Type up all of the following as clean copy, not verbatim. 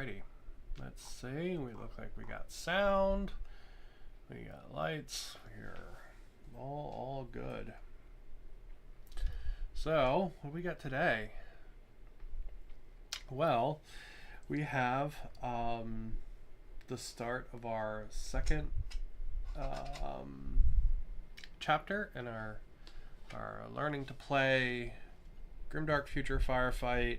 Alrighty. Let's see. We look like we got sound. We got lights. We're all good. So, what do we got today? Well, we have the start of our second chapter in our learning to play Grimdark Future Firefight.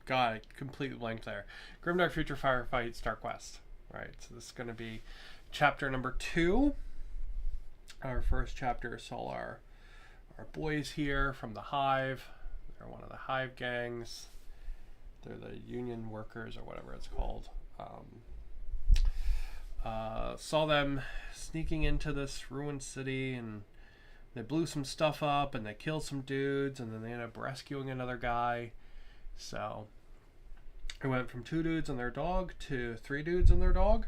God, I completely blanked there. Grimdark Future Firefight Star Quest. Right, so this is going to be chapter number 2. Our first chapter saw our boys here from the Hive. They're one of the Hive gangs. They're the union workers or whatever it's called. Saw them sneaking into this ruined city, and they blew some stuff up and they killed some dudes, and then they ended up rescuing another guy. So it went from 2 dudes and their dog to 3 dudes and their dog,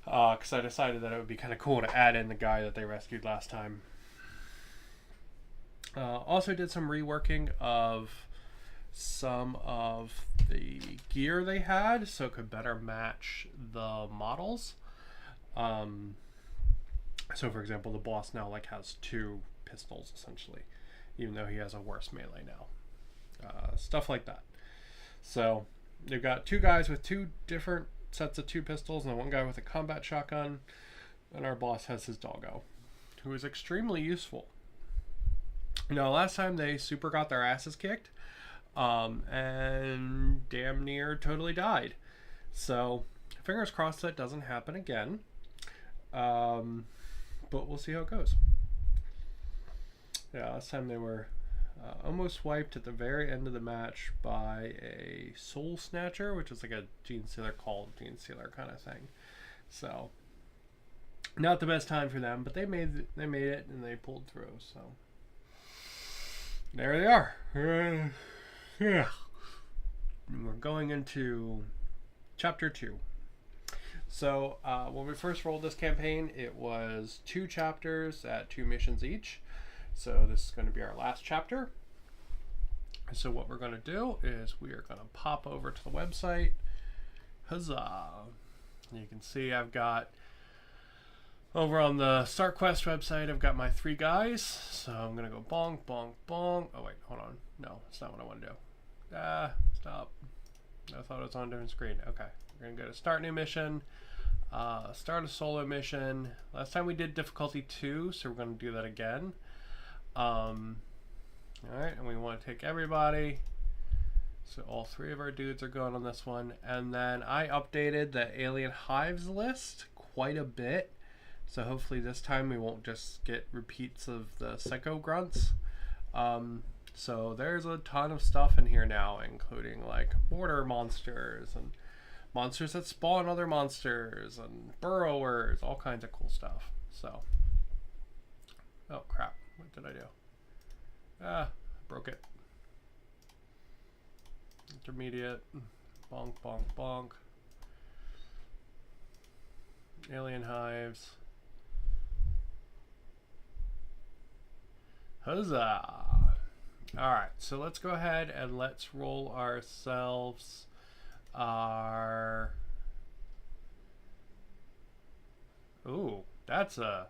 because I decided that it would be kind of cool to add in the guy that they rescued last time. Also did some reworking of some of the gear they had so it could better match the models. So for example, the boss now has 2 pistols essentially, even though he has a worse melee now. Stuff like that. So they've got 2 guys with 2 different sets of 2 pistols and 1 guy with a combat shotgun, and our boss has his doggo, who is extremely useful. Last time they super got their asses kicked, and damn near totally died. So fingers crossed that doesn't happen again. But we'll see how it goes. Yeah, last time they were almost wiped at the very end of the match by a Soul Snatcher, which is like a Gene Stealer called Gene Stealer kind of thing. So not the best time for them, but they made it and they pulled through. So there they are. Yeah. And we're going into chapter 2. So when we first rolled this campaign, it was 2 chapters at 2 missions each. So this is going to be our last chapter. So what we're going to do is we are going to pop over to the website. Huzzah! And you can see I've got over on the StarQuest website, I've got my 3 guys. So I'm going to go bonk, bonk, bonk. Oh wait, hold on. No, that's not what I want to do. Stop. I thought it was on a different screen. Okay, we're going to go to start new mission. Start a solo mission. Last time we did difficulty 2, so we're going to do that again. Alright, and we want to take everybody. So all 3 of our dudes are going on this one. And then I updated the Alien Hives list quite a bit. So hopefully this time we won't just get repeats of the Psycho Grunts. So there's a ton of stuff in here now, including mortar monsters and monsters that spawn other monsters and burrowers, all kinds of cool stuff. So, oh crap, what did I do? Broke it. Intermediate, bonk, bonk, bonk. Alien Hives. Huzzah! Alright, so let's go ahead and let's roll ourselves our... Ooh, that's a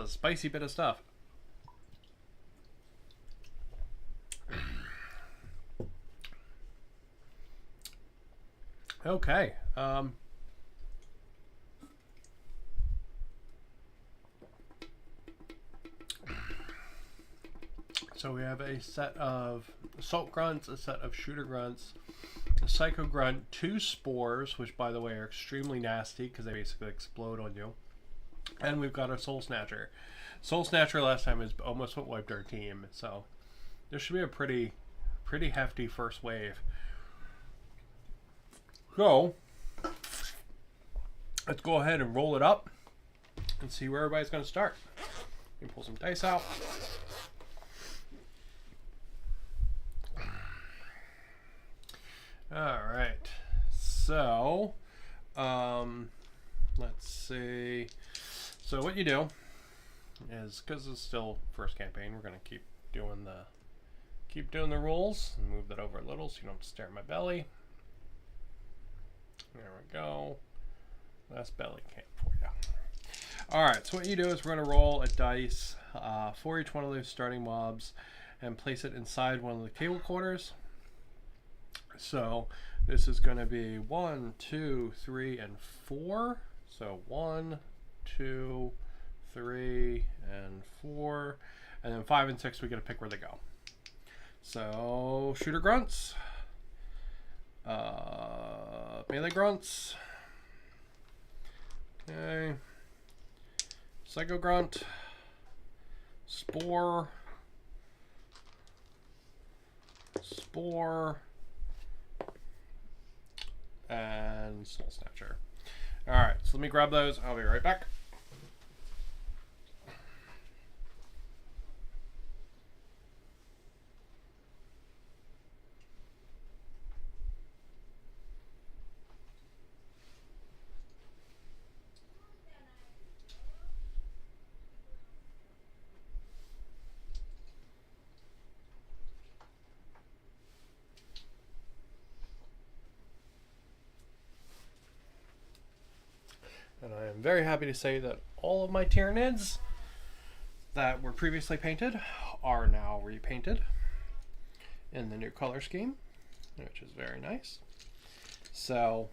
spicy bit of stuff. Okay. So we have a set of Assault Grunts, a set of Shooter Grunts, a Psycho Grunt, 2 Spores, which by the way are extremely nasty because they basically explode on you. And we've got our Soul Snatcher. Soul Snatcher last time is almost what wiped our team, so this should be a pretty hefty first wave. So let's go ahead and roll it up and see where everybody's going to start. You can pull some dice out. All right, so let's see. So what you do is, because it's still first campaign, we're gonna keep doing the rules and move that over a little so you don't stare at my belly. There we go. That's belly camp for you. All right, so what you do is we're gonna roll a dice for each one of those starting mobs and place it inside one of the table quarters. So this is gonna be 1, 2, 3, and 4. So 1, 2, 3, and 4, and then 5 and 6 we get to pick where they go. So shooter grunts, melee grunts, okay, psycho grunt, spore, and soul snatcher. All right, so let me grab those. I'll be right back. And I am very happy to say that all of my Tyranids that were previously painted are now repainted in the new color scheme, which is very nice. So,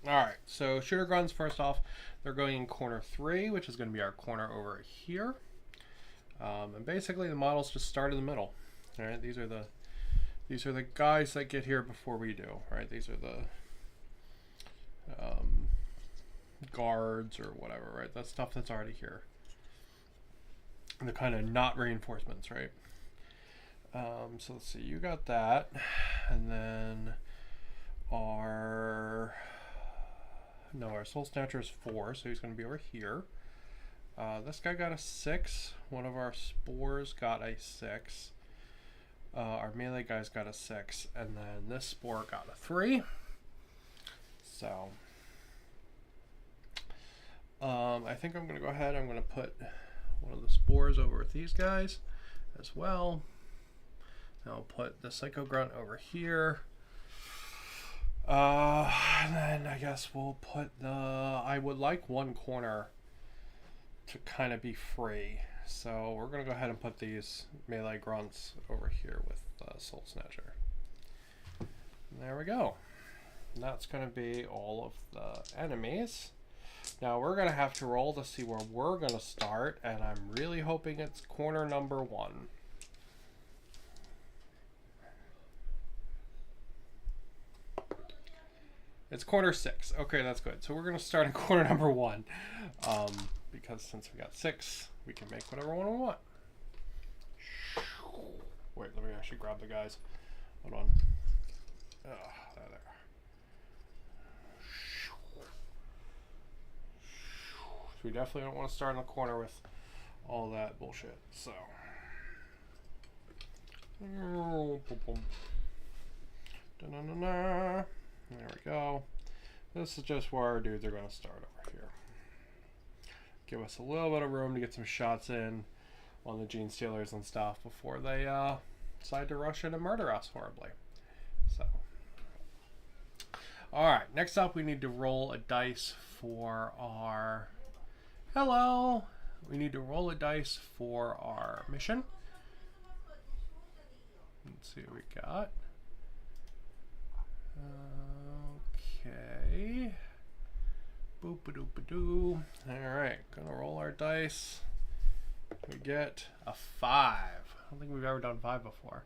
alright, so shooter grunts, first off, they're going in corner 3, which is going to be our corner over here. And basically the models just start in the middle. Alright, these are the guys that get here before we do, right? These are the guards or whatever, right? That's stuff that's already here. And the kind of not reinforcements, right? So let's see, you got that, and then our soul snatcher is 4, so he's going to be over here. This guy got a 6. One of our spores got a 6. Our melee guys got a 6, and then this spore got a 3. So I think I'm going to go ahead. I'm going to put one of the spores over with these guys as well. I'll put the Psycho Grunt over here. And then I guess we'll put I would like one corner to kind of be free. So we're going to go ahead and put these melee grunts over here with Soul Snatcher. And there we go. And that's going to be all of the enemies. Now we're going to have to roll to see where we're going to start, and I'm really hoping it's corner number 1. It's corner 6. Okay, that's good. So we're going to start in corner number 1. Because since we got 6, we can make whatever one we want. Wait, let me actually grab the guys. Hold on. There. So we definitely don't want to start in the corner with all that bullshit. So. There we go. This is just where our dudes are going to start over here. Give us a little bit of room to get some shots in on the Gene Stealers and stuff before they decide to rush in and murder us horribly. So, alright, next up we need to roll a dice for our... Hello! We need to roll a dice for our mission. Let's see what we got. Okay. Boop-a-doop-a-doo. Alright, gonna roll our dice. We get a 5. I don't think we've ever done 5 before.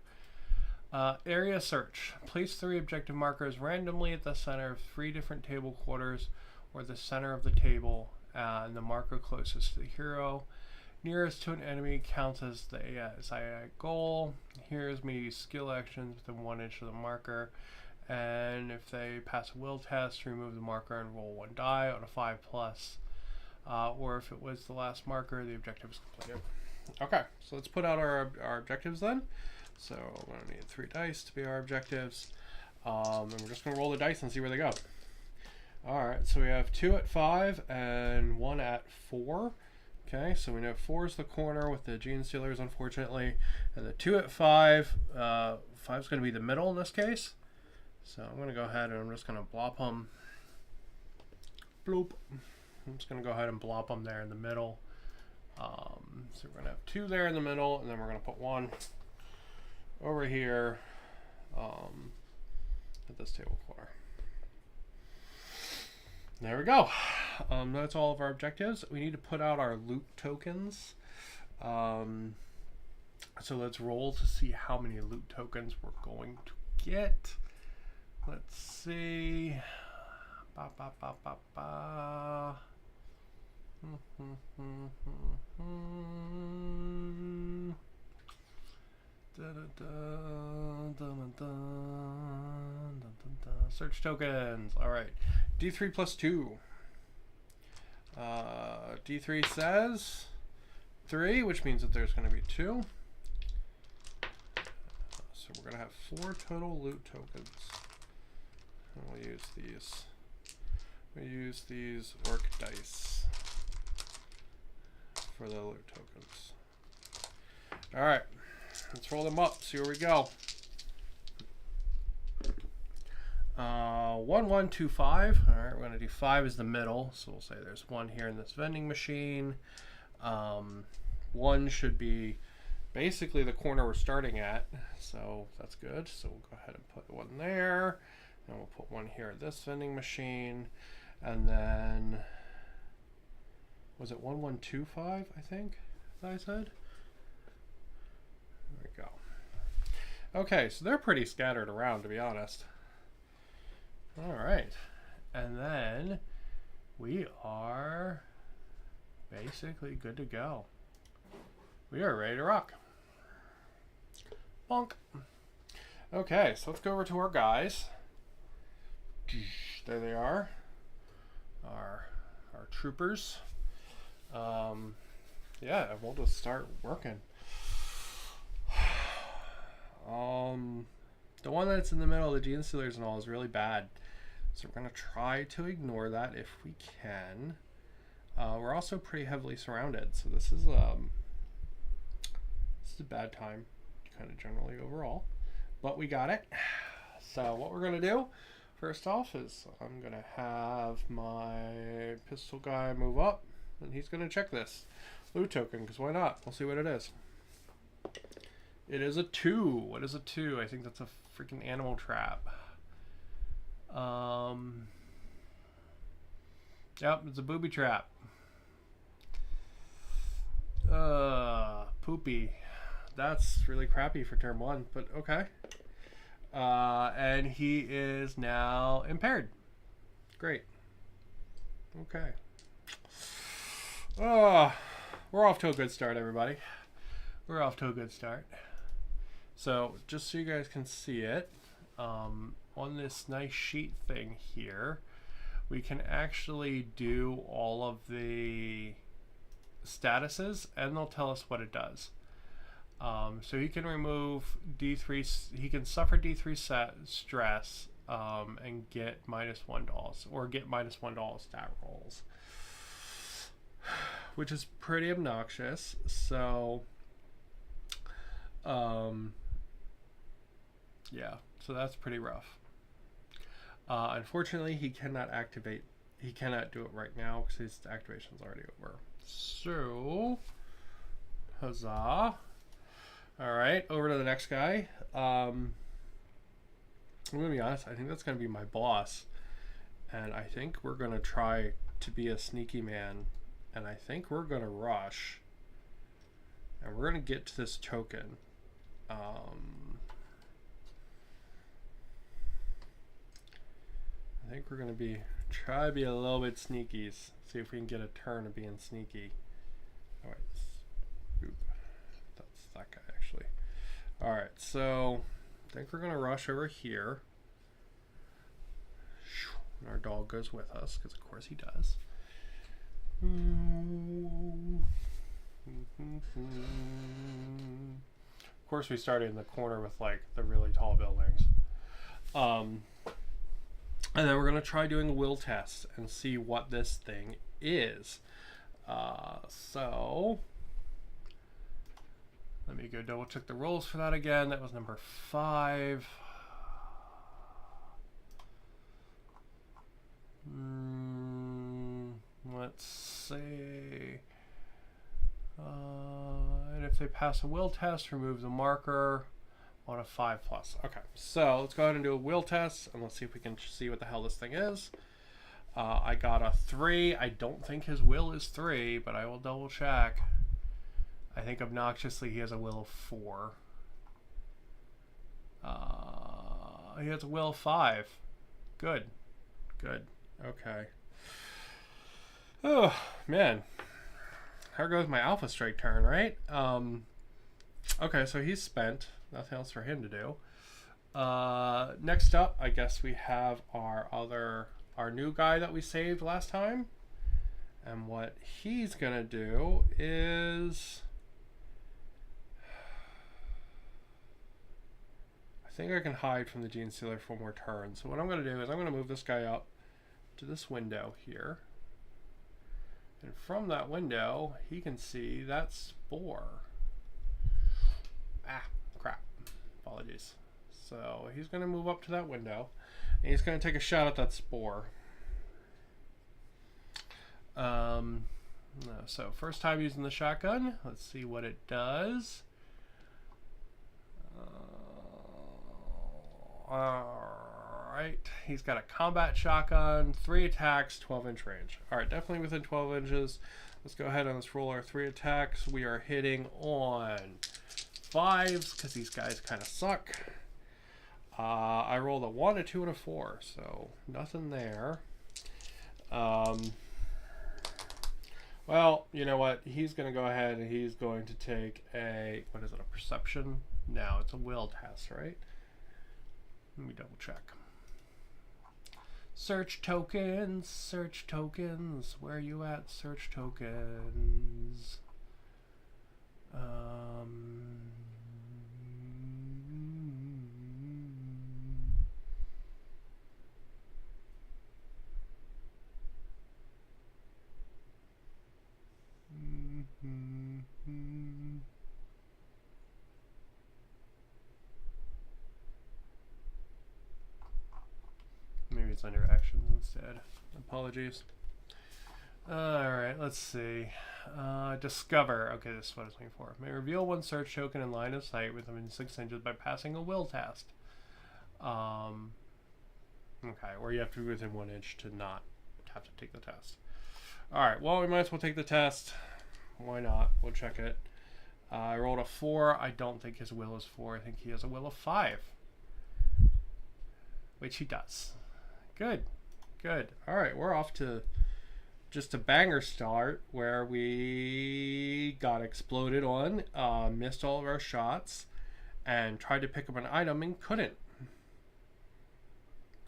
Area search. Place 3 objective markers randomly at the center of 3 different table quarters or the center of the table, and the marker closest to the hero nearest to an enemy counts as the scifi goal. Here's me skill actions within 1 inch of the marker. And if they pass a will test, remove the marker and roll 1 die on a 5+. Or if it was the last marker, the objective is completed. Okay, so let's put out our objectives then. So we're going to need 3 dice to be our objectives. And we're just going to roll the dice and see where they go. Alright, so we have 2 at 5 and 1 at 4. Okay, so we know 4 is the corner with the Gene Stealers, unfortunately. And the 2 at 5, 5 is going to be the middle in this case. So I'm going to go ahead and I'm just going to blop them. Bloop. I'm just going to go ahead and blop them there in the middle. So we're going to have 2 there in the middle, and then we're going to put 1 over here at this table corner. There we go. That's all of our objectives. We need to put out our loot tokens. So let's roll to see how many loot tokens we're going to get. Let's see. Ba, ba, ba, ba, ba. Search tokens. All right. D3 plus 2. D3 says 3, which means that there's going to be 2. So we're going to have 4 total loot tokens. And we'll use these. We use these orc dice for the loot tokens. All right. Let's roll them up. See where we go. 1, 1, 2, 5. All right, we're going to do 5 as the middle. So we'll say there's 1 here in this vending machine. 1 should be basically the corner we're starting at. So that's good. So we'll go ahead and put 1 there. And we'll put 1 here at this vending machine. And then, was it 1, 1, 2, 5, I think, that I said? There we go. Okay, so they're pretty scattered around, to be honest. All right, and then we are basically good to go. We are ready to rock. Bonk. Okay, so let's go over to our guys. There they are, our troopers. Yeah, we'll just start working. The one that's in the middle, the Gene Stealers and all, is really bad. So we're going to try to ignore that if we can. We're also pretty heavily surrounded, so this is a bad time, kind of generally overall. But we got it. So what we're going to do, first off, is I'm going to have my pistol guy move up, and he's going to check this loot token, because why not? We'll see what it is. It is a 2. What is a 2? I think that's a freaking animal trap. Yep, it's a booby trap. Poopy. That's really crappy for turn 1, but okay. And he is now impaired. Great. Okay. We're off to a good start, everybody. We're off to a good start. So, just so you guys can see it, on this nice sheet thing here, we can actually do all of the statuses, and they'll tell us what it does. So he can remove D3, he can suffer D3 stress, and get -1 to all, or get -1 to all stat rolls, which is pretty obnoxious. So, yeah, so that's pretty rough. Unfortunately, he cannot do it right now because his activation's already over. So, huzzah. Alright, over to the next guy. I'm going to be honest, I think that's going to be my boss. And I think we're going to try to be a sneaky man. And I think we're going to rush. And we're going to get to this token. I think we're going to try to be a little bit sneakies. See if we can get a turn of being sneaky. Alright. That's that guy, actually. Alright, so I think we're going to rush over here. And our dog goes with us, because of course he does. Of course we started in the corner with like the really tall buildings. And then we're going to try doing a will test and see what this thing is. So let me go double check the rolls for that again. That was number 5. Let's see. And if they pass a will test, remove the marker on a 5+. Okay, so let's go ahead and do a will test, and let's see if we can see what the hell this thing is. I got a 3. I don't think his will is 3, but I will double check. I think obnoxiously he has a will of 4. He has a will of 5. Good. Good. Okay. Oh, man. Here goes my Alpha Strike turn, right? Okay, so he's spent. Nothing else for him to do. Next up, I guess we have our new guy that we saved last time. And what he's going to do is... I think I can hide from the Gene Stealer for more turns. So what I'm going to do is I'm going to move this guy up to this window here. And from that window, he can see that spore. Ah, crap. Apologies. So he's going to move up to that window, and he's going to take a shot at that spore. So first time using the shotgun. Let's see what it does. Alright, he's got a combat shotgun, 3 attacks, 12-inch range. Alright, definitely within 12 inches. Let's go ahead and let's roll our 3 attacks. We are hitting on 5s because these guys kind of suck. I rolled a 1, a 2, and a 4, so nothing there. Well, you know what? He's going to go ahead and he's going to take a, what is it, a perception? No, it's a will test, right? Let me double check. Search tokens, search tokens. Where are you at? Search tokens. Maybe it's under actions instead. Apologies. Alright, let's see. Discover. Okay, this is what I was looking for. May reveal one search token in line of sight within 6 inches by passing a will test. Okay, or you have to be within 1 inch to not have to take the test. Alright, well, we might as well take the test. Why not? We'll check it. I rolled a 4. I don't think his will is 4. I think he has a will of 5. Which he does. Good. Good. Alright, we're off to just a banger start where we got exploded on, missed all of our shots, and tried to pick up an item and couldn't.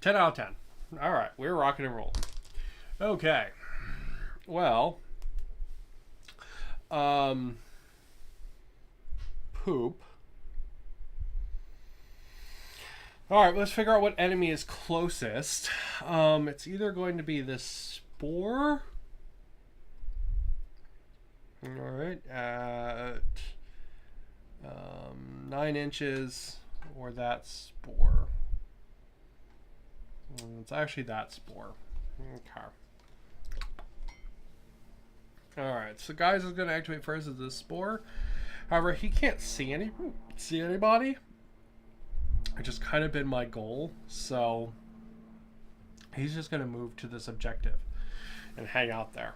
10 out of 10. Alright, we're rocking and rolling. Okay. Well, poop. Alright, let's figure out what enemy is closest. It's either going to be this spore. Alright, at 9 inches, or that spore. It's actually that spore. Okay. Alright, so guys is going to activate first as this spore. However, he can't see anybody. It's just kind of been my goal, so he's just going to move to this objective and hang out there.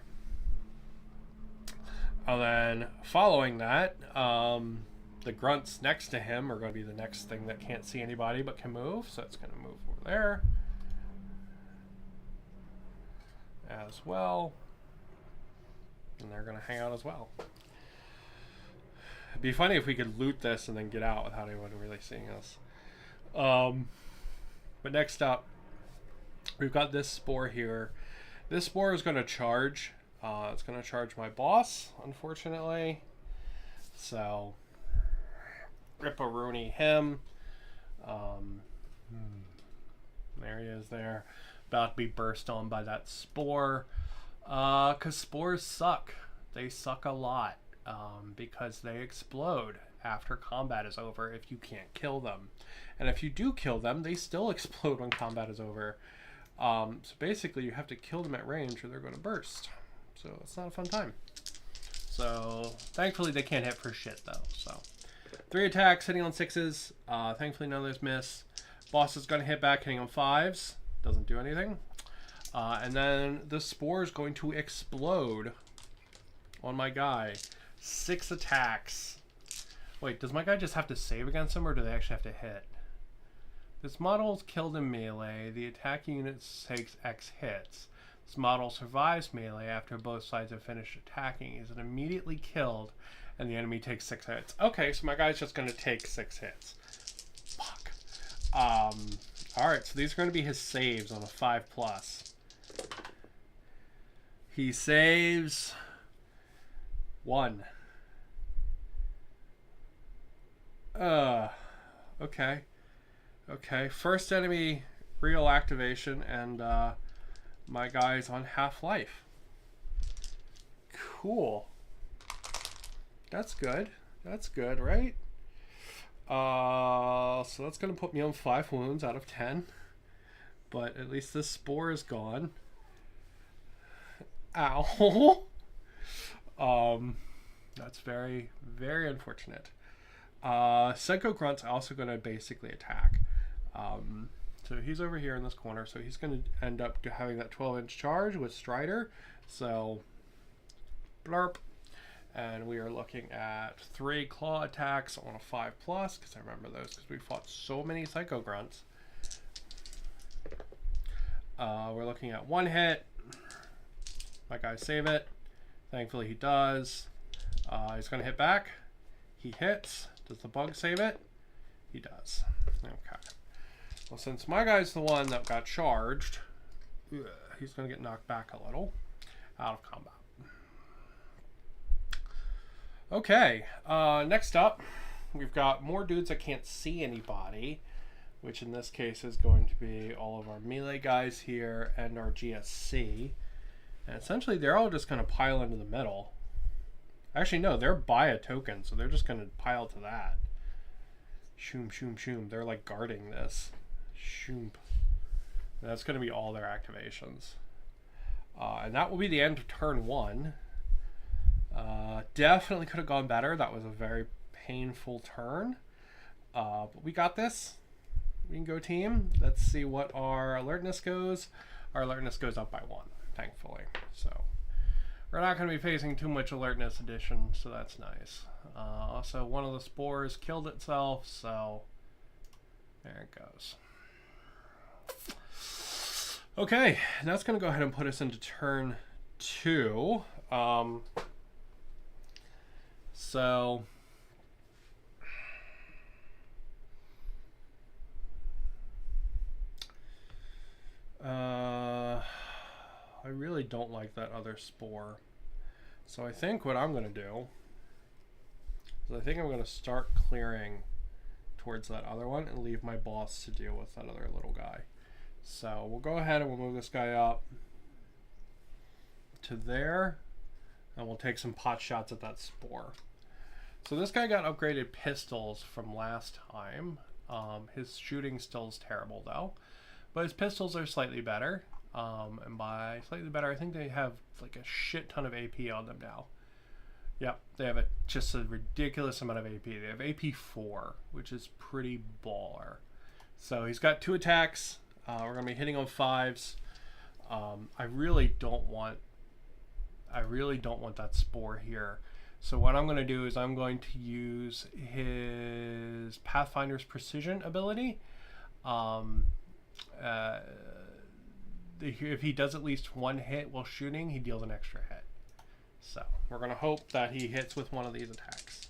And then following that, the grunts next to him are going to be the next thing that can't see anybody but can move, so it's going to move over there as well, and they're going to hang out as well. It'd be funny if we could loot this and then get out without anyone really seeing us. But next up, we've got this spore here. This spore is going to charge. It's going to charge my boss, unfortunately. So, rip-a-rooney him. There he is there. about to be burst on by that spore. Because spores suck. They suck a lot. Because they explode after combat is over if you can't kill them. And if you do kill them, they still explode when combat is over. So basically, you have to kill them at range or they're going to burst. So it's not a fun time. So thankfully, they can't hit for shit, though. So 3 attacks, hitting on 6s. Thankfully, none of those miss. Boss is going to hit back, hitting on 5s. Doesn't do anything. And then the spore is going to explode on my guy. 6 attacks. Wait, does my guy just have to save against him, or do they actually have to hit? This model is killed in melee. The attacking unit takes X hits. This model survives melee after both sides have finished attacking. Is it immediately killed, and the enemy takes 6 hits? Okay, so my guy's just going to take 6 hits. Fuck. Alright, so these are going to be his saves on a 5+. He saves 1. Okay. Okay, first enemy real activation, and my guy's on half-life. Cool. That's good. That's good, right? So that's going to put me on 5 wounds out of 10. But at least this spore is gone. Ow. That's very, very unfortunate. Psycho Grunt's also going to basically attack. So he's over here in this corner, so he's going to end up having that 12-inch charge with Strider. So, blurp. And we are looking at 3 claw attacks on a 5+, because I remember those because we fought so many Psycho Grunts. We're looking at 1 hit. My guy save it. Thankfully he does. He's going to hit back. He hits. Does the bug save it? He does. Okay. Well, since my guy's the one that got charged, he's going to get knocked back a little out of combat. Okay. Next up, we've got more dudes that can't see anybody, which in this case is going to be all of our melee guys here and our GSC. And essentially, they're all just going to pile into the middle. Actually, no, they're by a token, so they're just going to pile to that. Shoom, shoom, shoom. They're like guarding this. Shoom. That's going to be all their activations. And that will be the end of turn 1. Definitely could have gone better. That was a very painful turn. But we got this. We can go team. Let's see what our alertness goes. Our alertness goes up by 1, thankfully. So we're not going to be facing too much alertness addition, so that's nice. Also, one of the spores killed itself, so there it goes. Okay, that's going to go ahead and put us into turn 2. So I really don't like that other spore. So I think what I'm going to do is I think I'm going to start clearing towards that other one and leave my boss to deal with that other little guy. So we'll go ahead and we'll move this guy up to there, and we'll take some pot shots at that spore. So this guy got upgraded pistols from last time. His shooting still is terrible though, but his pistols are slightly better. And by slightly better, I think they have like a shit ton of AP on them now. Yep, they have just a ridiculous amount of AP. They have AP 4, which is pretty baller. So he's got 2 attacks. We're gonna be hitting on 5s. I really don't want that spore here. So what I'm going to do is I'm going to use his Pathfinder's Precision ability. If he does at least 1 hit while shooting, he deals an extra hit. So we're going to hope that he hits with one of these attacks.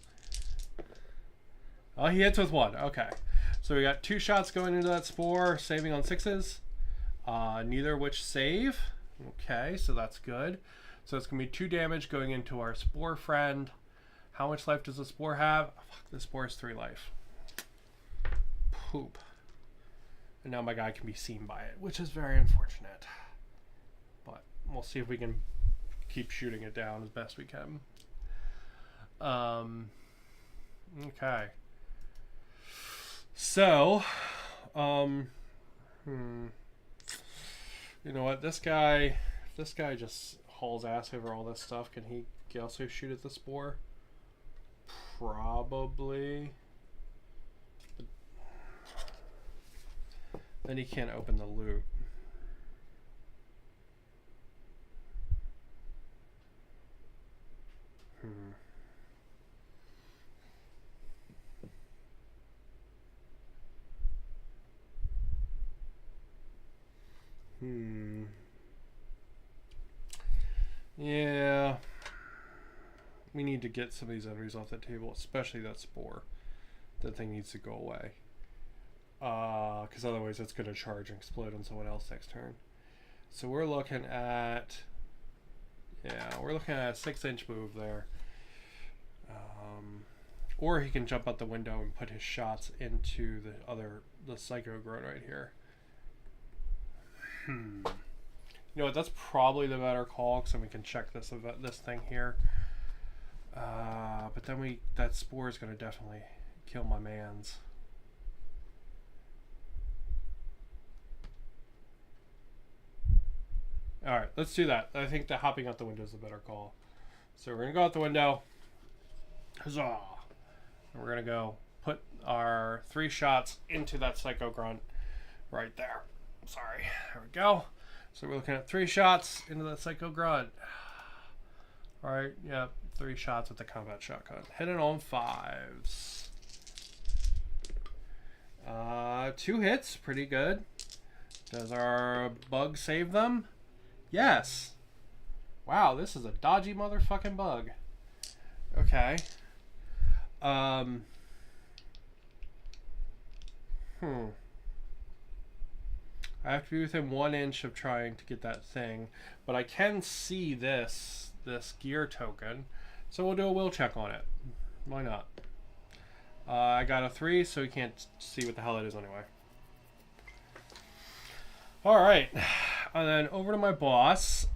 Oh, he hits with 1. Okay. So we got 2 shots going into that spore, saving on 6s. Neither of which save. Okay, so that's good. So it's going to be 2 damage going into our spore friend. How much life does the spore have? Oh, fuck, the spore is 3 life. Poop. And now my guy can be seen by it, which is very unfortunate. But we'll see if we can keep shooting it down as best we can. Okay. So, you know what? This guy just hauls ass over all this stuff. Can he also shoot at the spore? Probably. But then he can't open the loot. Yeah. We need to get some of these enemies off the table, especially that spore. That thing needs to go away. Because otherwise it's going to charge and explode on someone else next turn. So we're looking at... Yeah, we're looking at a 6-inch move there. Or he can jump out the window and put his shots into the Psycho Grunt right here. You know what? That's probably the better call, because then we can check this thing here. But then that spore is going to definitely kill my mans. All right, let's do that. I think the hopping out the window is the better call. So we're going to go out the window. Huzzah! And we're going to go put our 3 shots into that Psycho Grunt right there. Sorry. There we go. So we're looking at 3 shots into that Psycho Grunt. All right. Yeah. 3 shots with the combat shotgun. Hitting on 5s. 2 hits. Pretty good. Does our bug save them? Yes. Wow. This is a dodgy motherfucking bug. Okay. I have to be within 1 inch of trying to get that thing, but I can see this gear token, so we'll do a will check on it. Why not? I got a 3, so you can't see what the hell it is anyway. Alright, and then over to my boss.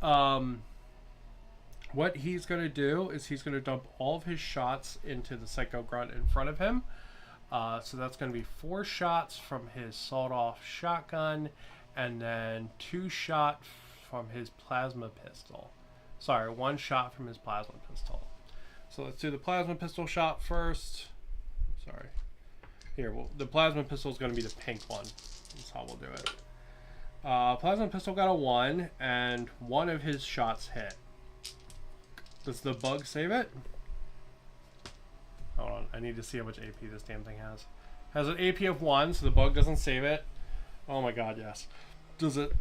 What he's going to do is he's going to dump all of his shots into the Psycho Grunt in front of him. So that's going to be 4 shots from his sawed-off shotgun, and then 2 shots from his plasma pistol. Sorry, 1 shot from his plasma pistol. So let's do the plasma pistol shot first. Sorry. Here, well, the plasma pistol is going to be the pink one. That's how we'll do it. Plasma pistol got a 1, and 1 of his shots hit. Does the bug save it? Hold on, I need to see how much AP this damn thing has. Has an AP of 1, so the bug doesn't save it. Oh my god, yes. Does it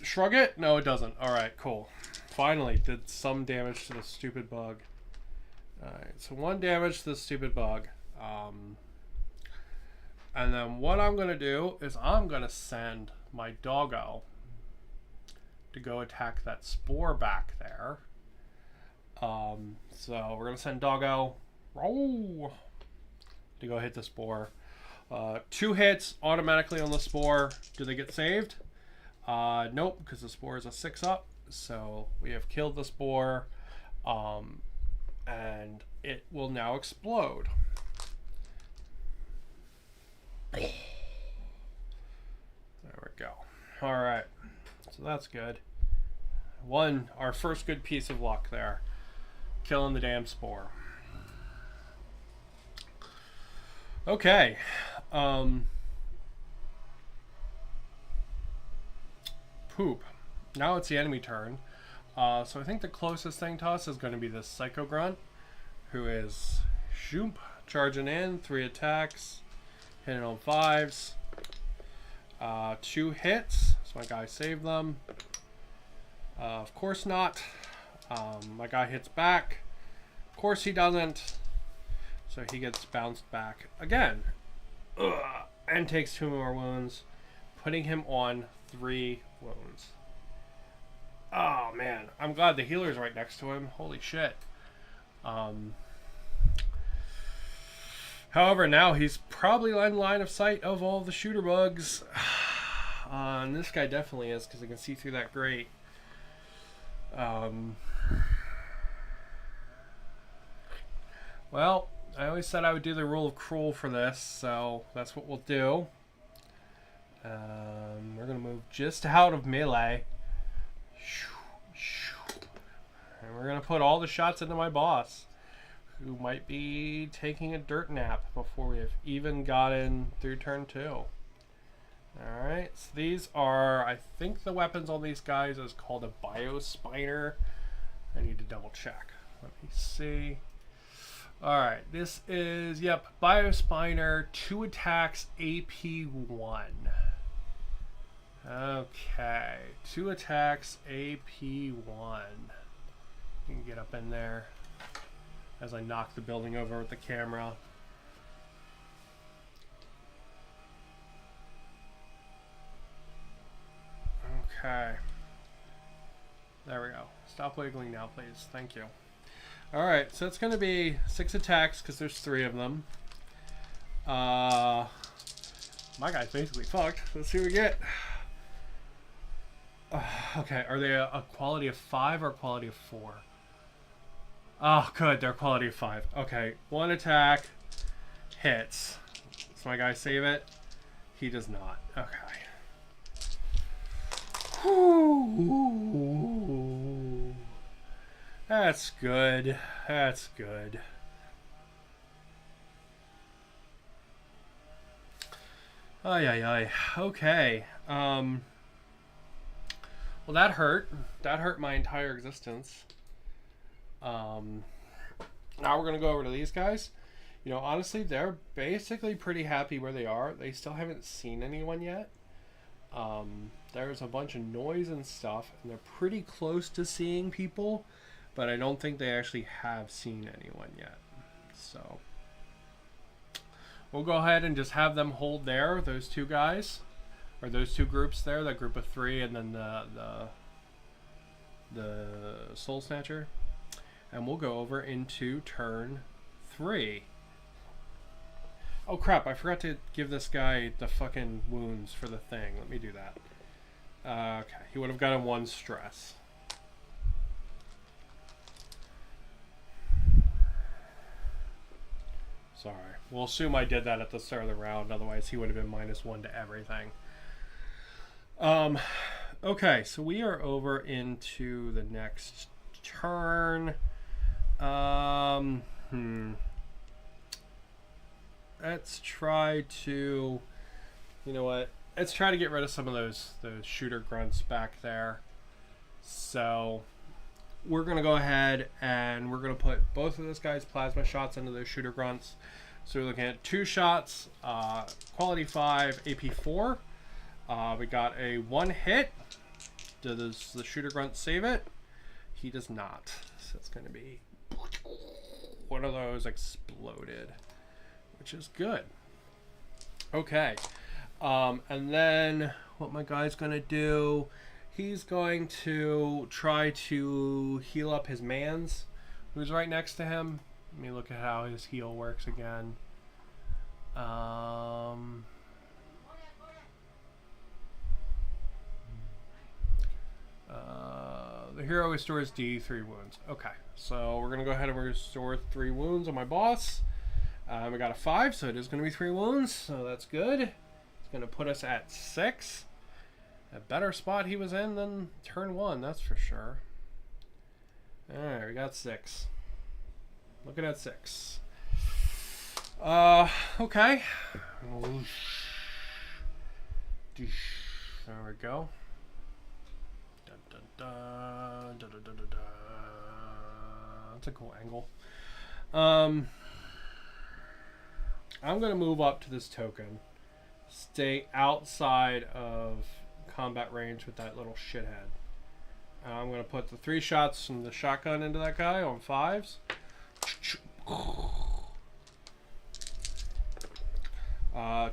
shrug it? No, it doesn't. Alright, cool. Finally, did some damage to the stupid bug. Alright, so 1 damage to the stupid bug. And then what I'm going to do is I'm going to send my doggo to go attack that spore back there. So we're going to send doggo to go hit the spore. 2 hits automatically on the spore. Do they get saved? Nope, because the spore is a 6-up. So we have killed the spore, and it will now explode. There we go. All right, so that's good. Our first good piece of luck there. Killing the damn spore. Okay. Poop. Now it's the enemy turn. So I think the closest thing to us is going to be this Psycho Grunt, who is shoop, charging in, 3 attacks, hitting on 5s. 2 hits, so my guy saved them. Of course not. My guy hits back. Of course he doesn't. So he gets bounced back again. And takes 2 more wounds, putting him on 3 wounds. Oh man, I'm glad the healer's right next to him. Holy shit. However, now he's probably in line of sight of all the shooter bugs. And this guy definitely is, because I can see through that grate. Well, I always said I would do the rule of cruel for this, so that's what we'll do. We're going to move just out of melee. And we're going to put all the shots into my boss, who might be taking a dirt nap before we have even gotten through turn 2. Alright, so these are, I think the weapons on these guys is called a Biospiner. I need to double check. Let me see. Alright, this is, yep, Biospiner, 2 attacks, AP1. Okay, 2 attacks, AP1. You can get up in there as I knock the building over with the camera. Okay. There we go. Stop wiggling now, please. Thank you. Alright, so it's going to be 6 attacks because there's 3 of them. My guy's basically fucked. Let's see what we get. Okay, are they a quality of 5 or a quality of 4? Oh, good. They're quality of 5. Okay, 1 attack. Hits. Does my guy save it? He does not. Okay. Whew. That's good. That's good. Ay, ay, ay. Okay. Well, that hurt. That hurt my entire existence. Now we're going to go over to these guys. You know, honestly, they're basically pretty happy where they are. They still haven't seen anyone yet. There's a bunch of noise and stuff, and they're pretty close to seeing people, but I don't think they actually have seen anyone yet. So we'll go ahead and just have them hold there, those 2 guys, or those 2 groups there, that group of 3 and then the Soul Snatcher. And we'll go over into turn 3. Oh crap, I forgot to give this guy the fucking wounds for the thing. Let me do that. Okay, he would have gotten 1 stress. Sorry. We'll assume I did that at the start of the round, otherwise he would have been -1 to everything. Okay, so we are over into the next turn. Let's try to, you know what? Let's try to get rid of some of those shooter grunts back there. So we're gonna go ahead and we're gonna put both of this guy's plasma shots into those shooter grunts. So we're looking at 2 shots, quality 5, AP4. We got a 1 hit. Does the shooter grunt save it? He does not. So it's gonna be one of those exploded, which is good. Okay. And then what my guy's going to do, he's going to try to heal up his mans, who's right next to him. Let me look at how his heal works again. The hero restores D3 wounds. Okay, so we're going to go ahead and restore 3 wounds on my boss. We got a 5, so it is going to be 3 wounds, so that's good. It's going to put us at 6. A better spot he was in than turn 1, that's for sure. Alright, we got 6. Looking at 6. Okay. There we go. That's a cool angle. I'm going to move up to this token. Stay outside of combat range with that little shithead. I'm going to put the 3 shots from the shotgun into that guy on 5s.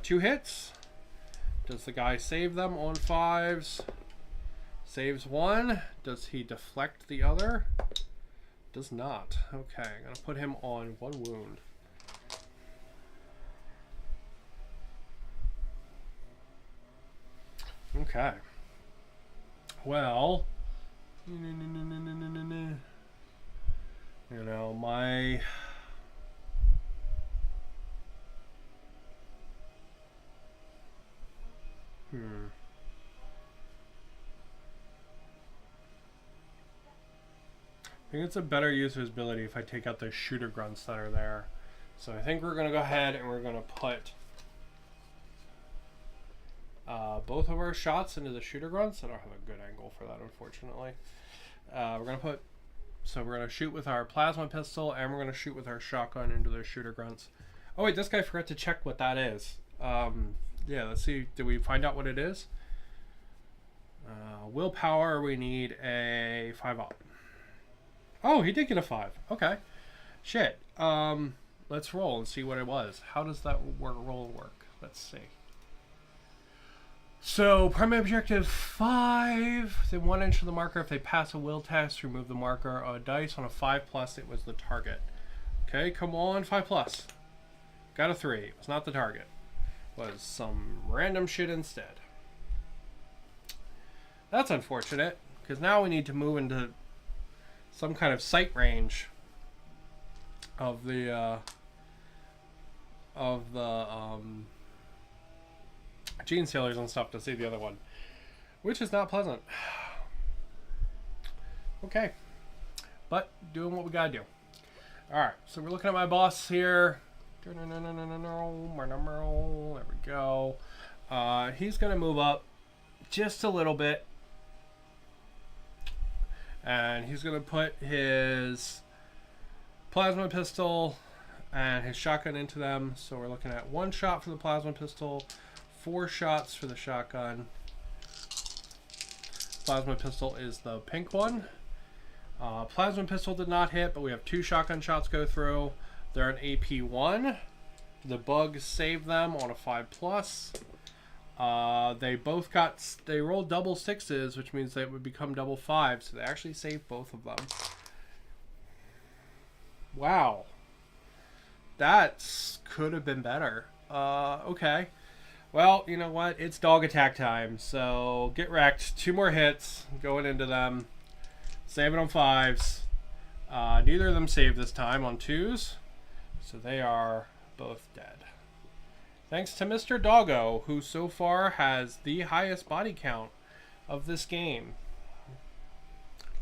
2 hits. Does the guy save them on 5s? Saves 1. Does he deflect the other? Does not. Okay, I'm going to put him on 1 wound. Okay. Well, you know, my... I think it's a better use of his ability if I take out those shooter grunts that are there. So I think we're going to go ahead and we're going to put both of our shots into the shooter grunts. I don't have a good angle for that, unfortunately. We're going to put... So we're going to shoot with our plasma pistol and we're going to shoot with our shotgun into those shooter grunts. Oh wait, this guy forgot to check what that is. Yeah, let's see. Did we find out what it is? Willpower, we need a 5-op. Oh, he did get a 5. Okay. Shit. Let's roll and see what it was. How does that roll work? Let's see. So, primary objective 5. They 1 inch of the marker. If they pass a will test, remove the marker. A dice on a 5+, it was the target. Okay, come on, 5+. Got a 3. It was not the target. It was some random shit instead. That's unfortunate, because now we need to move into some kind of sight range of the gene sailors and stuff to see the other one, which is not pleasant. Okay, but doing what we gotta do. All right, so we're looking at my boss here. There we go. He's gonna move up just a little bit. And he's going to put his plasma pistol and his shotgun into them. So we're looking at 1 shot for the plasma pistol, 4 shots for the shotgun. Plasma pistol is the pink one. Plasma pistol did not hit, but we have 2 shotgun shots go through. They're an AP1. The bug saved them on a 5+. They rolled double 6s, which means they would become double 5s, so they actually saved both of them. Wow. That could have been better. Okay. Well, you know what? It's dog attack time, so get wrecked. 2 more hits going into them. Saving on 5s. Neither of them saved this time on 2s, so they are both dead. Thanks to Mr. Doggo, who so far has the highest body count of this game.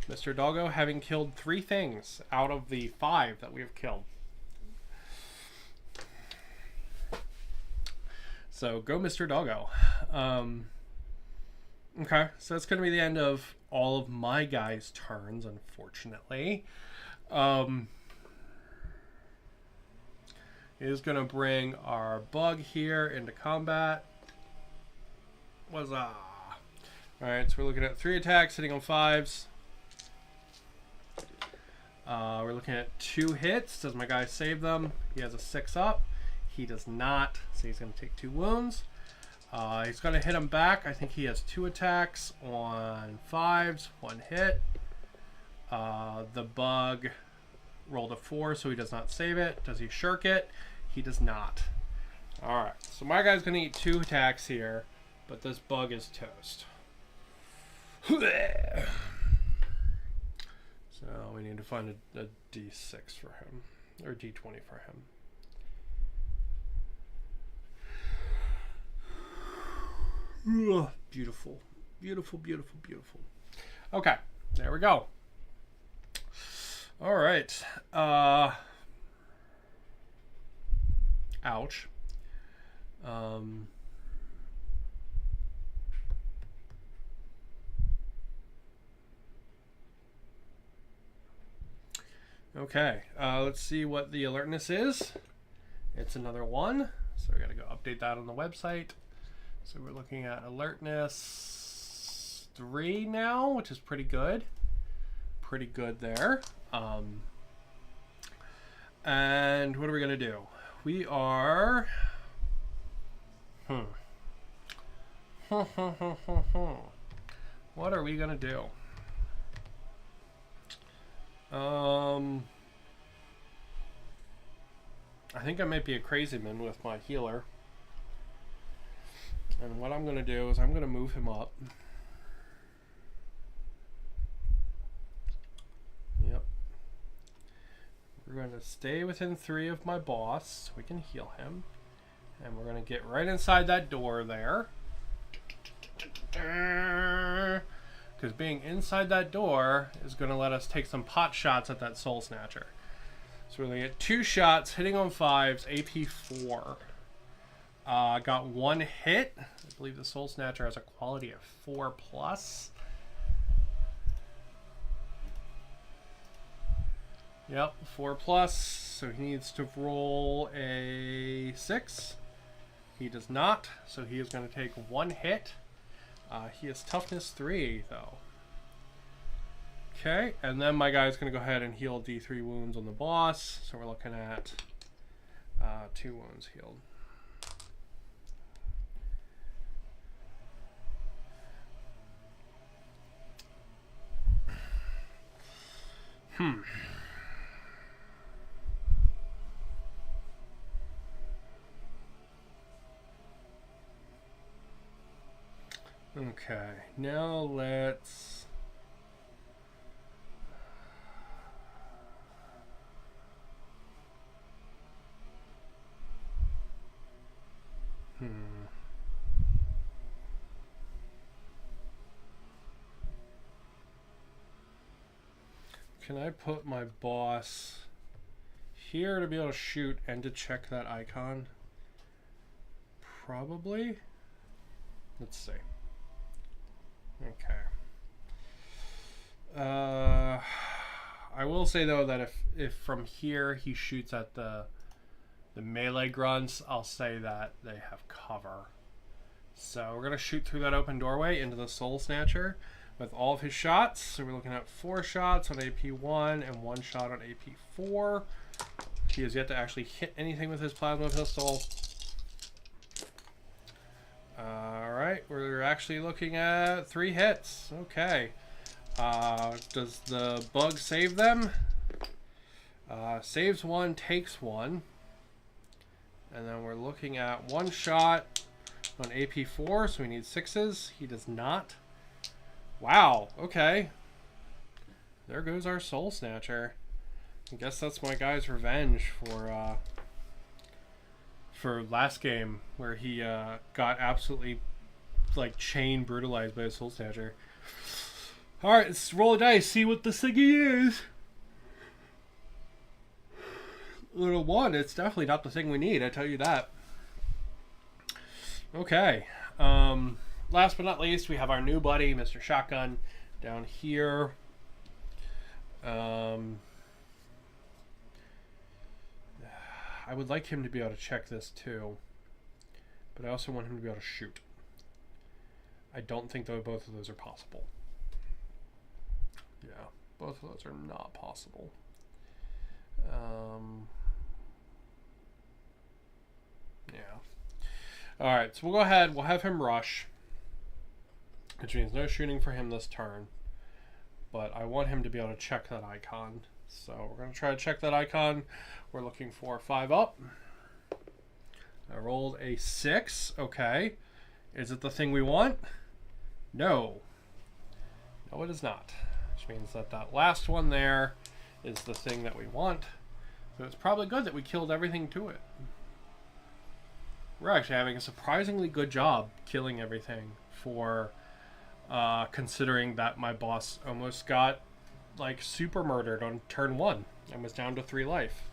Mr. Doggo having killed 3 things out of the 5 that we have killed. So go Mr. Doggo. Okay, so that's going to be the end of all of my guys' turns, unfortunately. Is going to bring our bug here into combat. Huzzah! Alright, so we're looking at 3 attacks, hitting on 5s. We're looking at 2 hits. Does my guy save them? He has a 6 up. He does not, so he's going to take 2 wounds. He's going to hit him back. I think he has 2 attacks on 5s, 1 hit. The bug rolled a 4, so he does not save it. Does he shirk it? He does not. Alright, so my guy's going to eat 2 attacks here, but this bug is toast. So we need to find a D6 for him, or D20 for him. Ugh, beautiful. Beautiful, beautiful, beautiful. Okay, there we go. All right. Ouch. Okay, let's see what the alertness is. It's another 1, so we got to go update that on the website. So we're looking at alertness 3 now, which is pretty good. Pretty good there. And what are we going to do? We are... What are we going to do? I think I might be a crazy man with my healer. And what I'm going to do is I'm going to move him up. Yep. We're going to stay within 3 of my boss so we can heal him. And we're going to get right inside that door there. Because being inside that door is going to let us take some pot shots at that Soul Snatcher. So we're going to get 2 shots, hitting on 5s, AP 4. Got 1 hit. I believe the Soul Snatcher has a quality of 4+. Yep, 4+. So he needs to roll a 6. He does not, so he is going to take 1 hit. He has toughness 3, though. Okay, and then my guy's going to go ahead and heal D3 wounds on the boss. So we're looking at 2 wounds healed. Okay, now let's... Can I put my boss here to be able to shoot and to check that icon? Probably. Let's see. Okay. I will say though that if from here he shoots at the melee grunts, I'll say that they have cover. So we're gonna shoot through that open doorway into the Soul Snatcher with all of his shots. So we're looking at 4 shots on AP 1 and 1 shot on AP 4. He has yet to actually hit anything with his plasma pistol. Alright, we're actually looking at 3 hits. Okay. Does the bug save them? Saves 1, takes 1. And then we're looking at 1 shot on AP 4, so we need 6s. He does not. Wow, okay. There goes our Soul Snatcher. I guess that's my guy's revenge for last game, where he got absolutely like chain brutalized by a Soul Snatcher. Alright, let's roll a dice, see what the thingy is. Little 1, it's definitely not the thing we need, I tell you that. Okay. Last but not least, we have our new buddy, Mr. Shotgun, down here. I would like him to be able to check this too, but I also want him to be able to shoot. I don't think though both of those are possible. Yeah, both of those are not possible. Yeah. Alright, so we'll go ahead, we'll have him rush, which means no shooting for him this turn. But I want him to be able to check that icon. So we're going to try to check that icon. We're looking for 5 up. I rolled a 6. Okay. Is it the thing we want? No. No, it is not. Which means that that last one there is the thing that we want. So it's probably good that we killed everything to it. We're actually having a surprisingly good job killing everything for considering that my boss almost got like super murdered on turn 1 and was down to 3 life.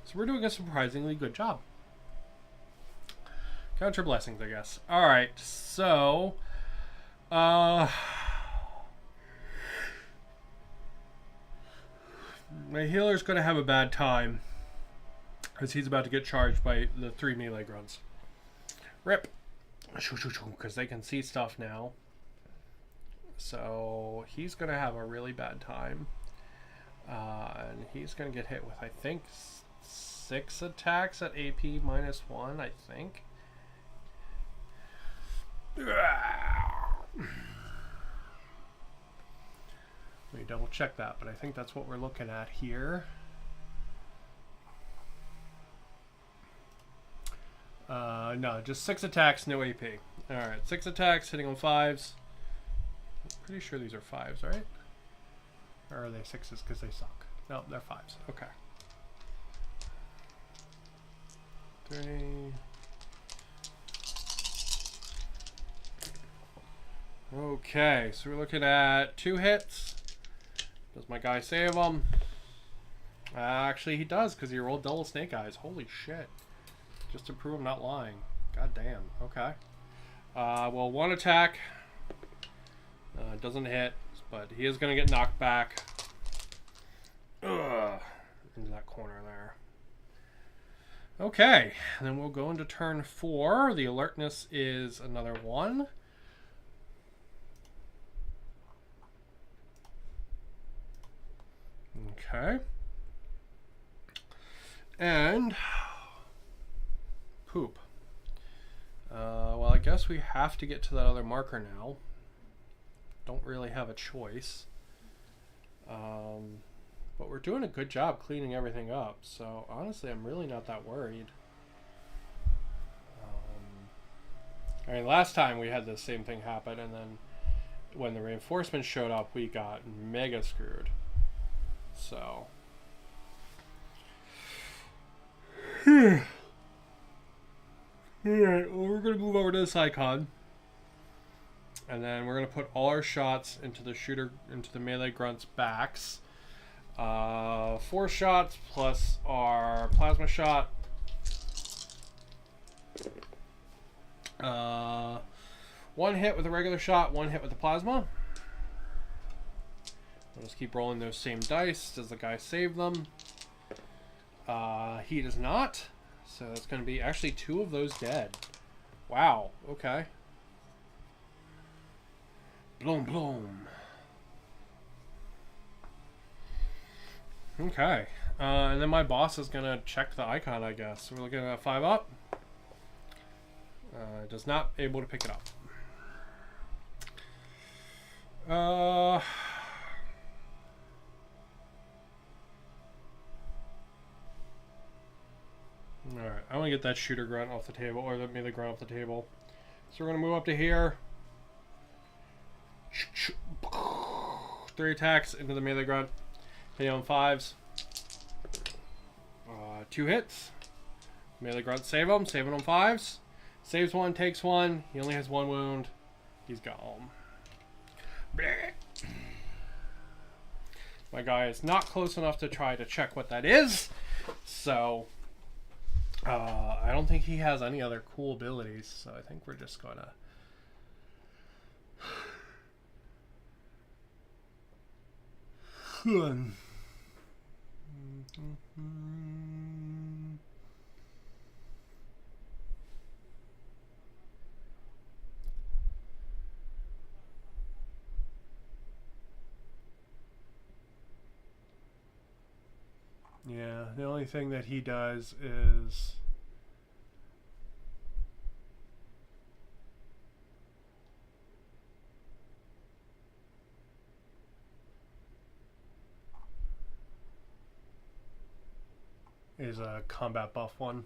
So we're doing a surprisingly good job. Count your blessings, I guess. Alright, so my healer's gonna have a bad time because he's about to get charged by the 3 melee grunts. Rip! Because they can see stuff now. So he's going to have a really bad time. And he's going to get hit with, I think, 6 attacks at AP -1, I think. Let me double check that, but I think that's what we're looking at here. No, just 6 attacks, no AP. Alright, 6 attacks, hitting on 5s. I'm pretty sure these are 5s, right? Or are they 6s because they suck? No, they're 5s. Okay. 3. Okay, so we're looking at 2 hits. Does my guy save them? Actually, he does because he rolled double snake eyes. Holy shit. Just to prove I'm not lying. God damn. Okay. Well, 1 attack. Doesn't hit, but he is going to get knocked back. Ugh, into that corner there. Okay, and then we'll go into turn 4. The alertness is another 1. Okay. And poop. Well, I guess we have to get to that other marker now. Don't really have a choice. But we're doing a good job cleaning everything up. So honestly, I'm really not that worried. I mean, last time we had the same thing happen, and then when the reinforcements showed up, we got mega screwed. So. Alright, well, we're going to move over to this icon. And then we're going to put all our shots into the melee grunts' backs. 4 shots plus our plasma shot. 1 hit with a regular shot, 1 hit with the plasma. We'll just keep rolling those same dice. Does the guy save them? He does not. So that's going to be actually 2 of those dead. Wow. Okay. Bloom, bloom. Okay. And then my boss is going to check the icon, I guess. So we're looking at 5 up. Does not able to pick it up. Alright, I want to get that shooter grunt off the table, or the melee grunt off the table. So we're going to move up to here. 3 attacks into the melee grunt. Hit on 5s. 2 hits. Melee grunt save him. Save it on 5s. Saves 1, takes 1. He only has 1 wound. He's gone. Blech. My guy is not close enough to try to check what that is. So, I don't think he has any other cool abilities. So I think we're just going to... Yeah, the only thing that he does is a combat buff one.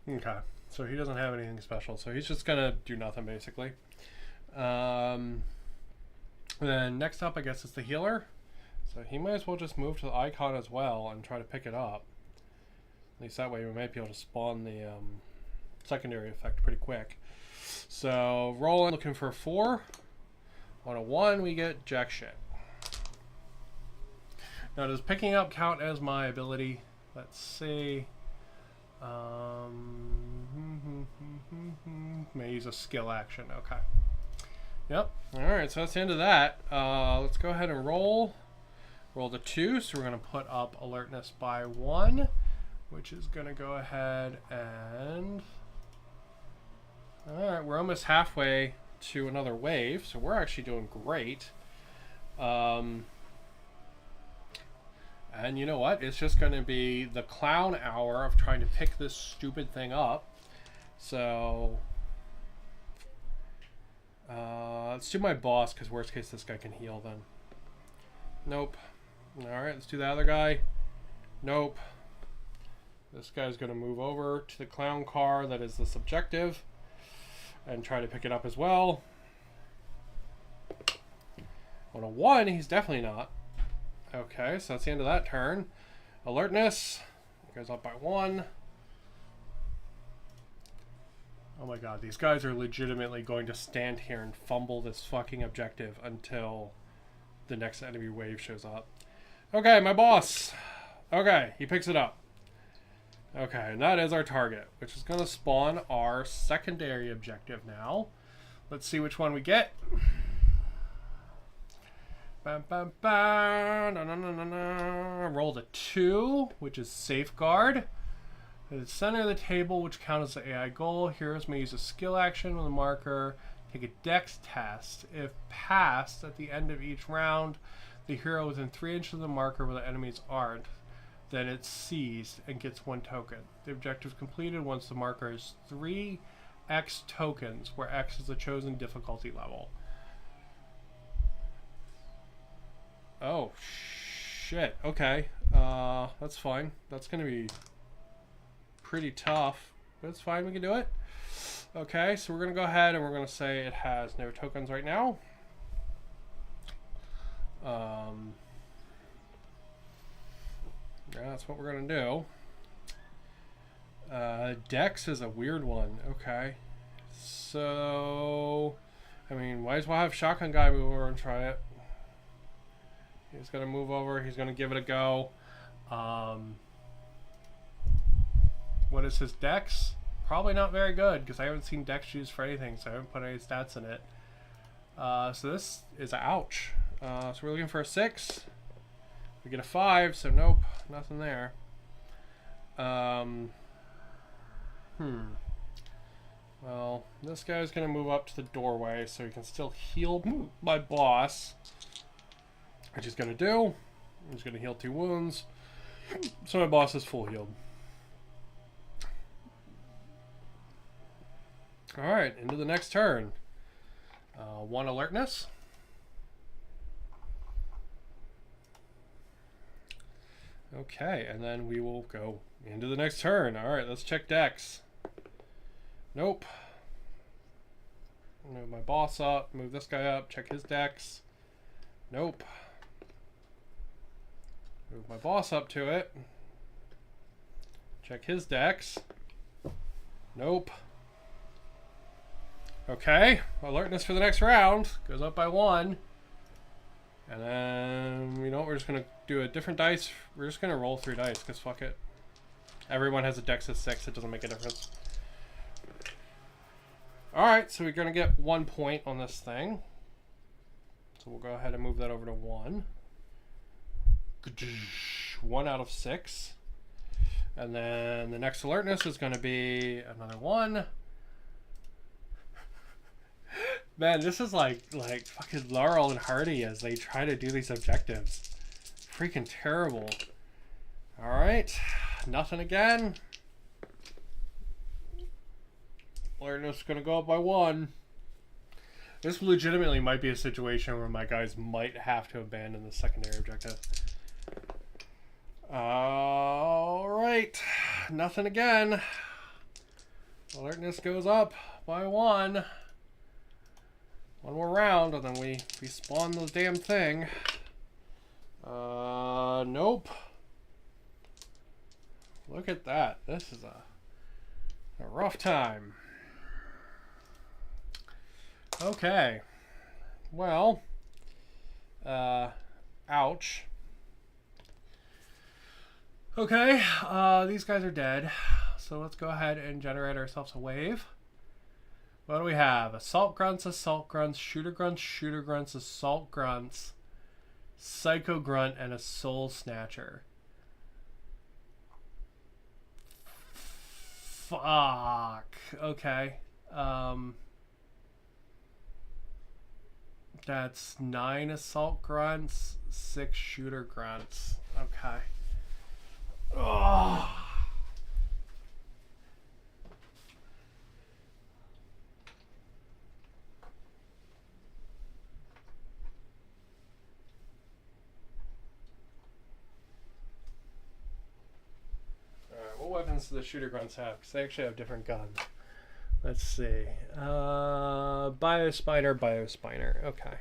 Okay, so he doesn't have anything special, so he's just gonna do nothing basically. Then next up, I guess, is the healer. So he might as well just move to the icon as well and try to pick it up. At least that way we might be able to spawn the secondary effect pretty quick. So rolling, looking for 4. On a 1, we get jack shit. Now, does picking up count as my ability? Let's see. May use a skill action. Okay. Yep. Alright, so that's the end of that. Let's go ahead and roll. Roll the 2, so we're going to put up alertness by 1, which is going to go ahead and... Alright, we're almost halfway to another wave, so we're actually doing great. And you know what? It's just going to be the clown hour of trying to pick this stupid thing up. So Let's do my boss, because worst case this guy can heal then. Nope. Alright, let's do the other guy. Nope. This guy's going to move over to the clown car that is this objective and try to pick it up as well. On a 1, he's definitely not. Okay, so that's the end of that turn. Alertness goes up by 1. Oh my god, these guys are legitimately going to stand here and fumble this fucking objective until the next enemy wave shows up. Okay, my boss. Okay, he picks it up. Okay, and that is our target, which is going to spawn our secondary objective now. Let's see which one we get. Bam, bam, bam. Na, na, na, na, na. Rolled a 2, which is safeguard. At the center of the table, which counts as the AI goal, heroes may use a skill action with a marker. Take a dex test. If passed, at the end of each round, the hero within 3 inches of the marker where the enemies aren't, then it's seized and gets 1 token. The objective is completed once the marker is 3x tokens, where x is the chosen difficulty level. Oh, shit. Okay. That's fine. That's going to be pretty tough, but it's fine. We can do it. Okay, so we're going to go ahead and we're going to say it has no tokens right now. Yeah, that's what we're going to do. Dex is a weird one. Okay. So, I mean, might as well have Shotgun Guy move over and try it. He's going to move over. He's going to give it a go. What is his dex? Probably not very good, because I haven't seen dex used for anything, so I haven't put any stats in it. So this is a ouch. So we're looking for a 6. We get a 5, so nope, nothing there. Well, this guy's going to move up to the doorway so he can still heal my boss. Which he's going to do. He's going to heal 2 wounds. So my boss is full healed. Alright, into the next turn. 1 alertness. Okay, and then we will go into the next turn. Alright, let's check dex. Nope. Move my boss up, move this guy up, check his dex. Nope. Move my boss up to it. Check his dex. Nope. Okay, alertness for the next round. Goes up by 1. And then, you know what, we're just going to do a different dice. We're just going to roll 3 dice, because fuck it. Everyone has a dex of 6, it doesn't make a difference. Alright, so we're going to get 1 point on this thing. So we'll go ahead and move that over to 1. 1 out of 6. And then the next alertness is going to be another 1. Man, this is like fucking Laurel and Hardy as they try to do these objectives. Freaking terrible. Alright. Nothing again. Alertness is going to go up by 1. This legitimately might be a situation where my guys might have to abandon the secondary objective. Alright. Nothing again. Alertness goes up by 1. 1 more round, and then we spawn the damn thing. Nope. Look at that. This is a rough time. Okay. Well, ouch. Okay, these guys are dead. So let's go ahead and generate ourselves a wave. What do we have? Assault grunts, shooter grunts, assault grunts, psycho grunt, and a soul snatcher. Fuck. Okay. That's 9 assault grunts, 6 shooter grunts. Okay. Ugh. weapons do the shooter grunts have? Because they actually have different guns. Let's see. Biospiner. Okay.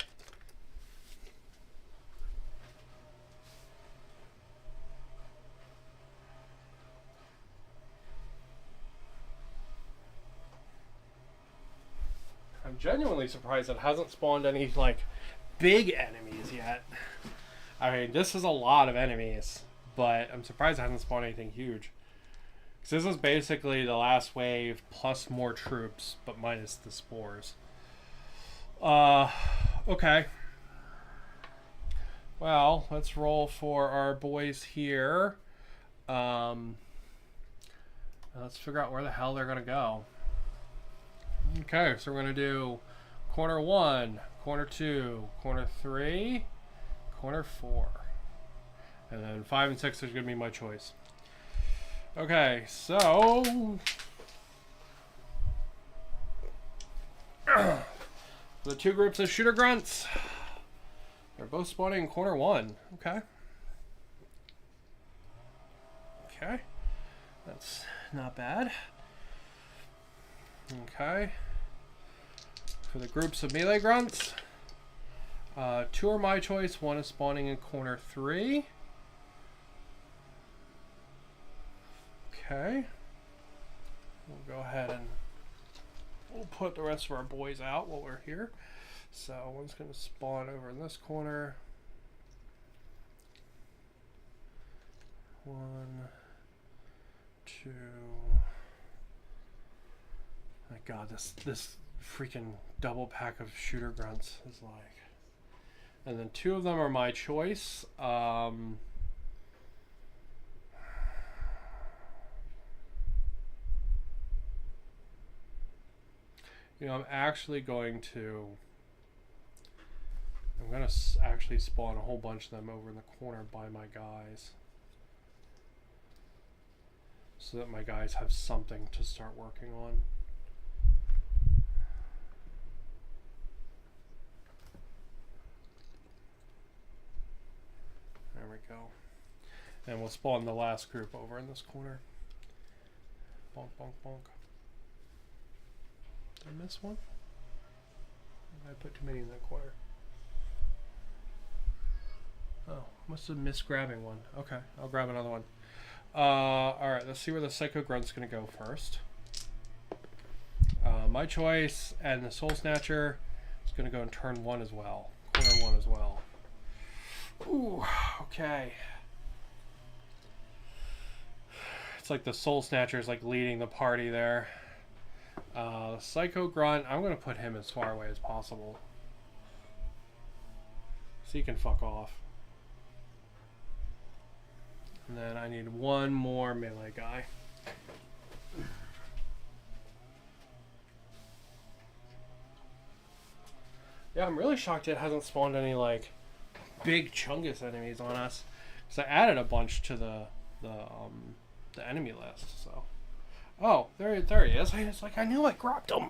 I'm genuinely surprised it hasn't spawned any, like, big enemies yet. I mean, this is a lot of enemies, but I'm surprised it hasn't spawned anything huge. Because this is basically the last wave plus more troops, but minus the spores. Okay. Well, let's roll for our boys here. Let's figure out where the hell they're going to go. Okay, so we're going to do corner 1, corner 2, corner 3, corner 4. And then 5 and 6 is going to be my choice. Okay, so the two groups of shooter grunts, they're both spawning in corner 1. Okay. Okay. That's not bad. Okay. For the groups of melee grunts, 2 are my choice. 1 is spawning in corner 3. Okay. We'll go ahead and we'll put the rest of our boys out while we're here. So 1's going to spawn over in this corner. 1, 2. My God, this freaking double pack of shooter grunts is like. And then 2 of them are my choice. You know, I'm going to actually spawn a whole bunch of them over in the corner by my guys. So that my guys have something to start working on. There we go. And we'll spawn the last group over in this corner. Bonk, bonk, bonk. Did I miss one? I put too many in that corner. Oh, must have missed grabbing one. Okay, I'll grab another one. Alright, let's see where the Psycho Grunt's going to go first. My choice, and the Soul Snatcher is going to go in turn 1 as well. Corner 1 as well. Ooh, okay. It's like the Soul Snatcher is like leading the party there. Psycho Grunt, I'm going to put him as far away as possible. So he can fuck off. And then I need 1 more melee guy. Yeah, I'm really shocked it hasn't spawned any, like, big Chungus enemies on us. Because I added a bunch to the enemy list, so. Oh, there he is. It's like I knew I grabbed him.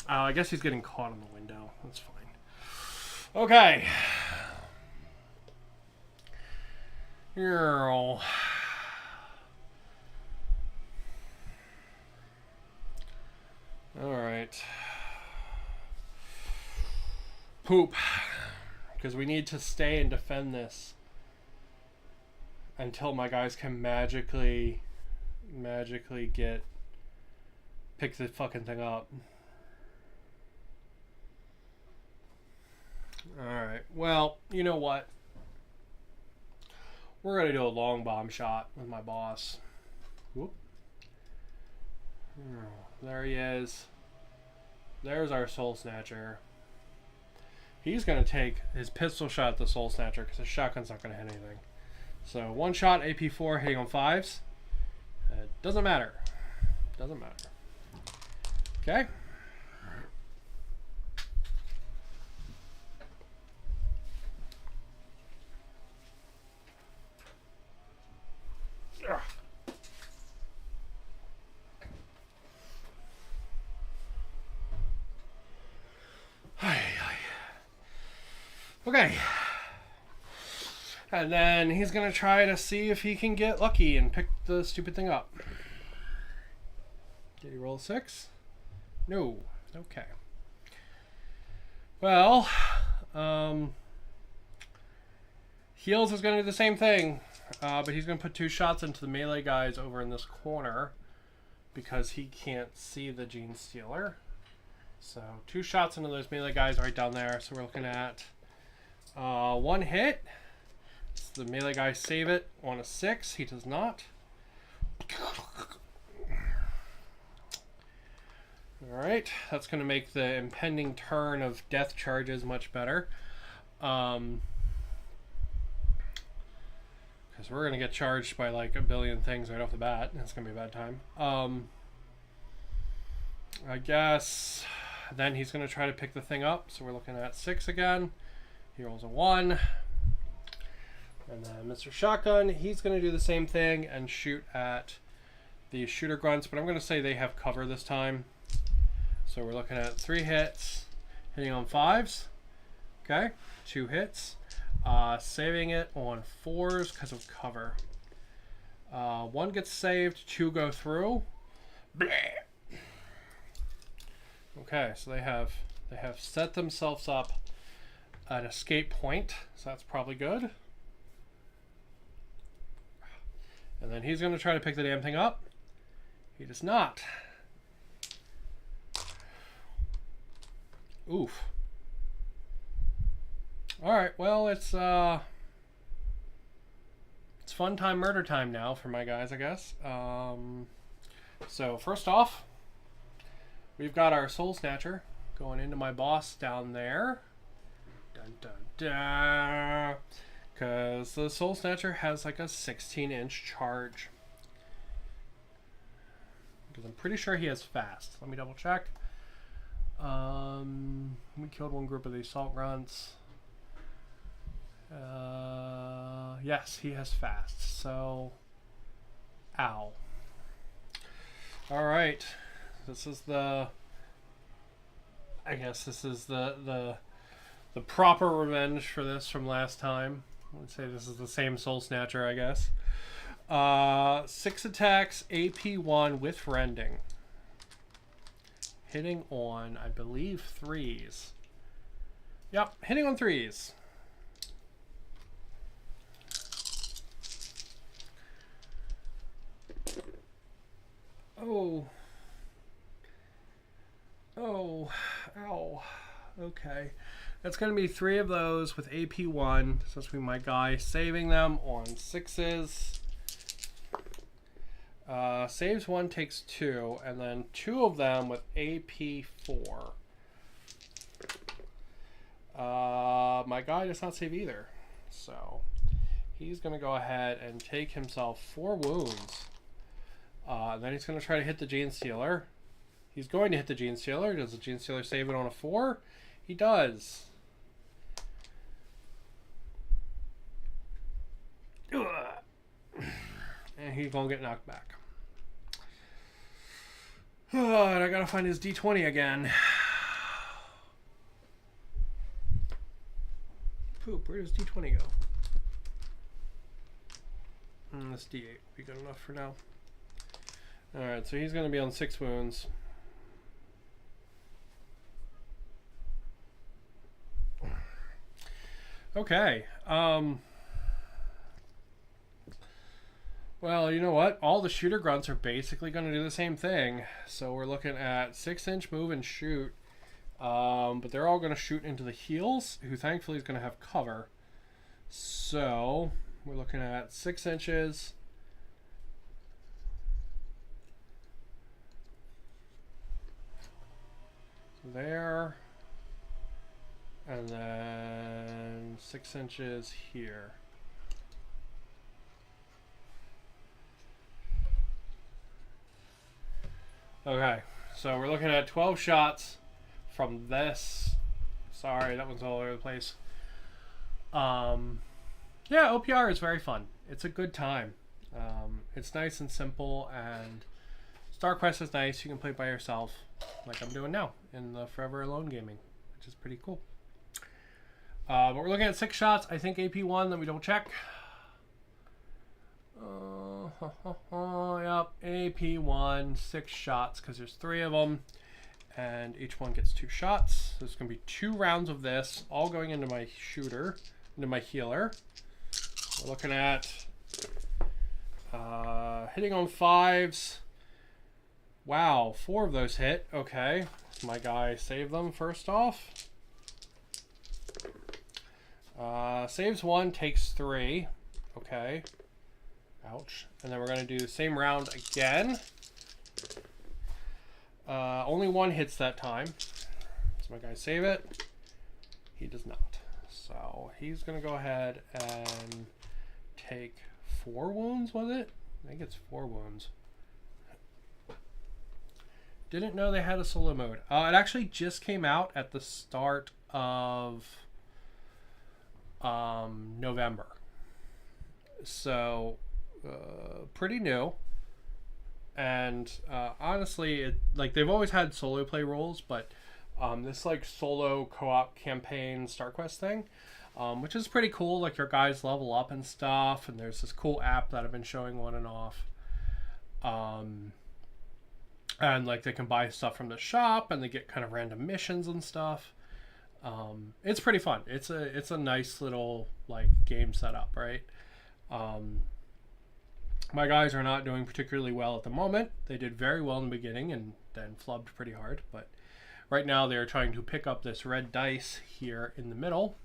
I guess he's getting caught in the window. That's fine. Okay. Girl. Alright. Poop. Because we need to stay and defend this until my guys can magically pick the fucking thing up. Alright, well, you know what? We're going to do a long bomb shot with my boss. Whoop. There he is. There's our Soul Snatcher. He's going to take his pistol shot at the Soul Snatcher because his shotgun's not going to hit anything. So 1 shot, AP4, hitting on 5s. Doesn't matter. Doesn't matter. Okay. Okay. And then he's going to try to see if he can get lucky and pick the stupid thing up. Did he roll a 6? No. Okay. Well, Heels is going to do the same thing, but he's going to put 2 shots into the melee guys over in this corner because he can't see the Gene Stealer. So 2 shots into those melee guys right down there. So we're looking at 1 hit. So the melee guy save it on a 6. He does not. Alright, that's going to make the impending turn of death charges much better. Because we're going to get charged by like a billion things right off the bat. It's going to be a bad time. I guess then he's going to try to pick the thing up. So we're looking at 6 again. He rolls a 1. And then Mr. Shotgun, he's going to do the same thing and shoot at the shooter grunts. But I'm going to say they have cover this time. So we're looking at 3 hits, hitting on 5s. Okay, 2 hits. Saving it on 4s because of cover. 1 gets saved, 2 go through. Bleh. Okay, so they have set themselves up an escape point, so that's probably good. And then he's going to try to pick the damn thing up. He does not. Oof. Alright, well, it's fun time, murder time now for my guys, I guess. So, first off, we've got our Soul Snatcher going into my boss down there. Dun dun dun. Because the Soul Snatcher has like a 16-inch charge. Because I'm pretty sure he has fast. Let me double check. We killed 1 group of the assault grunts. Yes, he has fast. So, ow. Alright. This is the... I guess this is the proper revenge for this from last time. I would say this is the same Soul Snatcher, I guess. 6 attacks, AP 1 with rending. Hitting on, I believe, 3s. Yep, hitting on 3s. Oh. Oh. Ow. Okay. That's going to be 3 of those with AP 1. So that's going to be my guy saving them on 6s. Saves 1, takes 2, and then 2 of them with AP 4. My guy does not save either. So he's going to go ahead and take himself 4 wounds. Then he's going to try to hit the Gene Stealer. He's going to hit the Gene Stealer. Does the Gene Stealer save it on a 4? He does. And he's going to get knocked back. Oh, and I got to find his D20 again. Poop, where does D20 go? This D8 will be good enough for now. Alright, so he's going to be on 6 wounds. Okay. Well, you know what? All the shooter grunts are basically going to do the same thing. So we're looking at 6-inch move and shoot. But they're all going to shoot into the heels, who thankfully is going to have cover. So we're looking at 6 inches. There. And then 6 inches here. Okay, so we're looking at 12 shots from this. Sorry, that one's all over the place. Yeah, OPR is very fun. It's a good time. It's nice and simple, and StarQuest is nice. You can play by yourself, like I'm doing now in the Forever Alone gaming, which is pretty cool. But we're looking at 6 shots. I think AP1. Let me double check. Yep, AP1, 6 shots because there's 3 of them, and each one gets 2 shots. So there's going to be 2 rounds of this, all going into my shooter, into my healer. We're looking at hitting on 5s. Wow, 4 of those hit. Okay, my guy saved them first off. Saves 1, takes 3. Okay. Ouch. And then we're going to do the same round again. Only 1 hits that time. So my guy save it. He does not. So he's going to go ahead and take 4 wounds, was it? I think it's 4 wounds. Didn't know they had a solo mode. It actually just came out at the start of November. So pretty new. And honestly, like they've always had solo play rules, but this like solo co-op campaign StarQuest thing, which is pretty cool. Like your guys level up and stuff, and there's this cool app that I've been showing on and off. And like they can buy stuff from the shop, and they get kind of random missions and stuff. It's pretty fun. It's a nice little like game setup, right? My guys are not doing particularly well at the moment. They did very well in the beginning and then flubbed pretty hard, but right now they're trying to pick up this red dice here in the middle,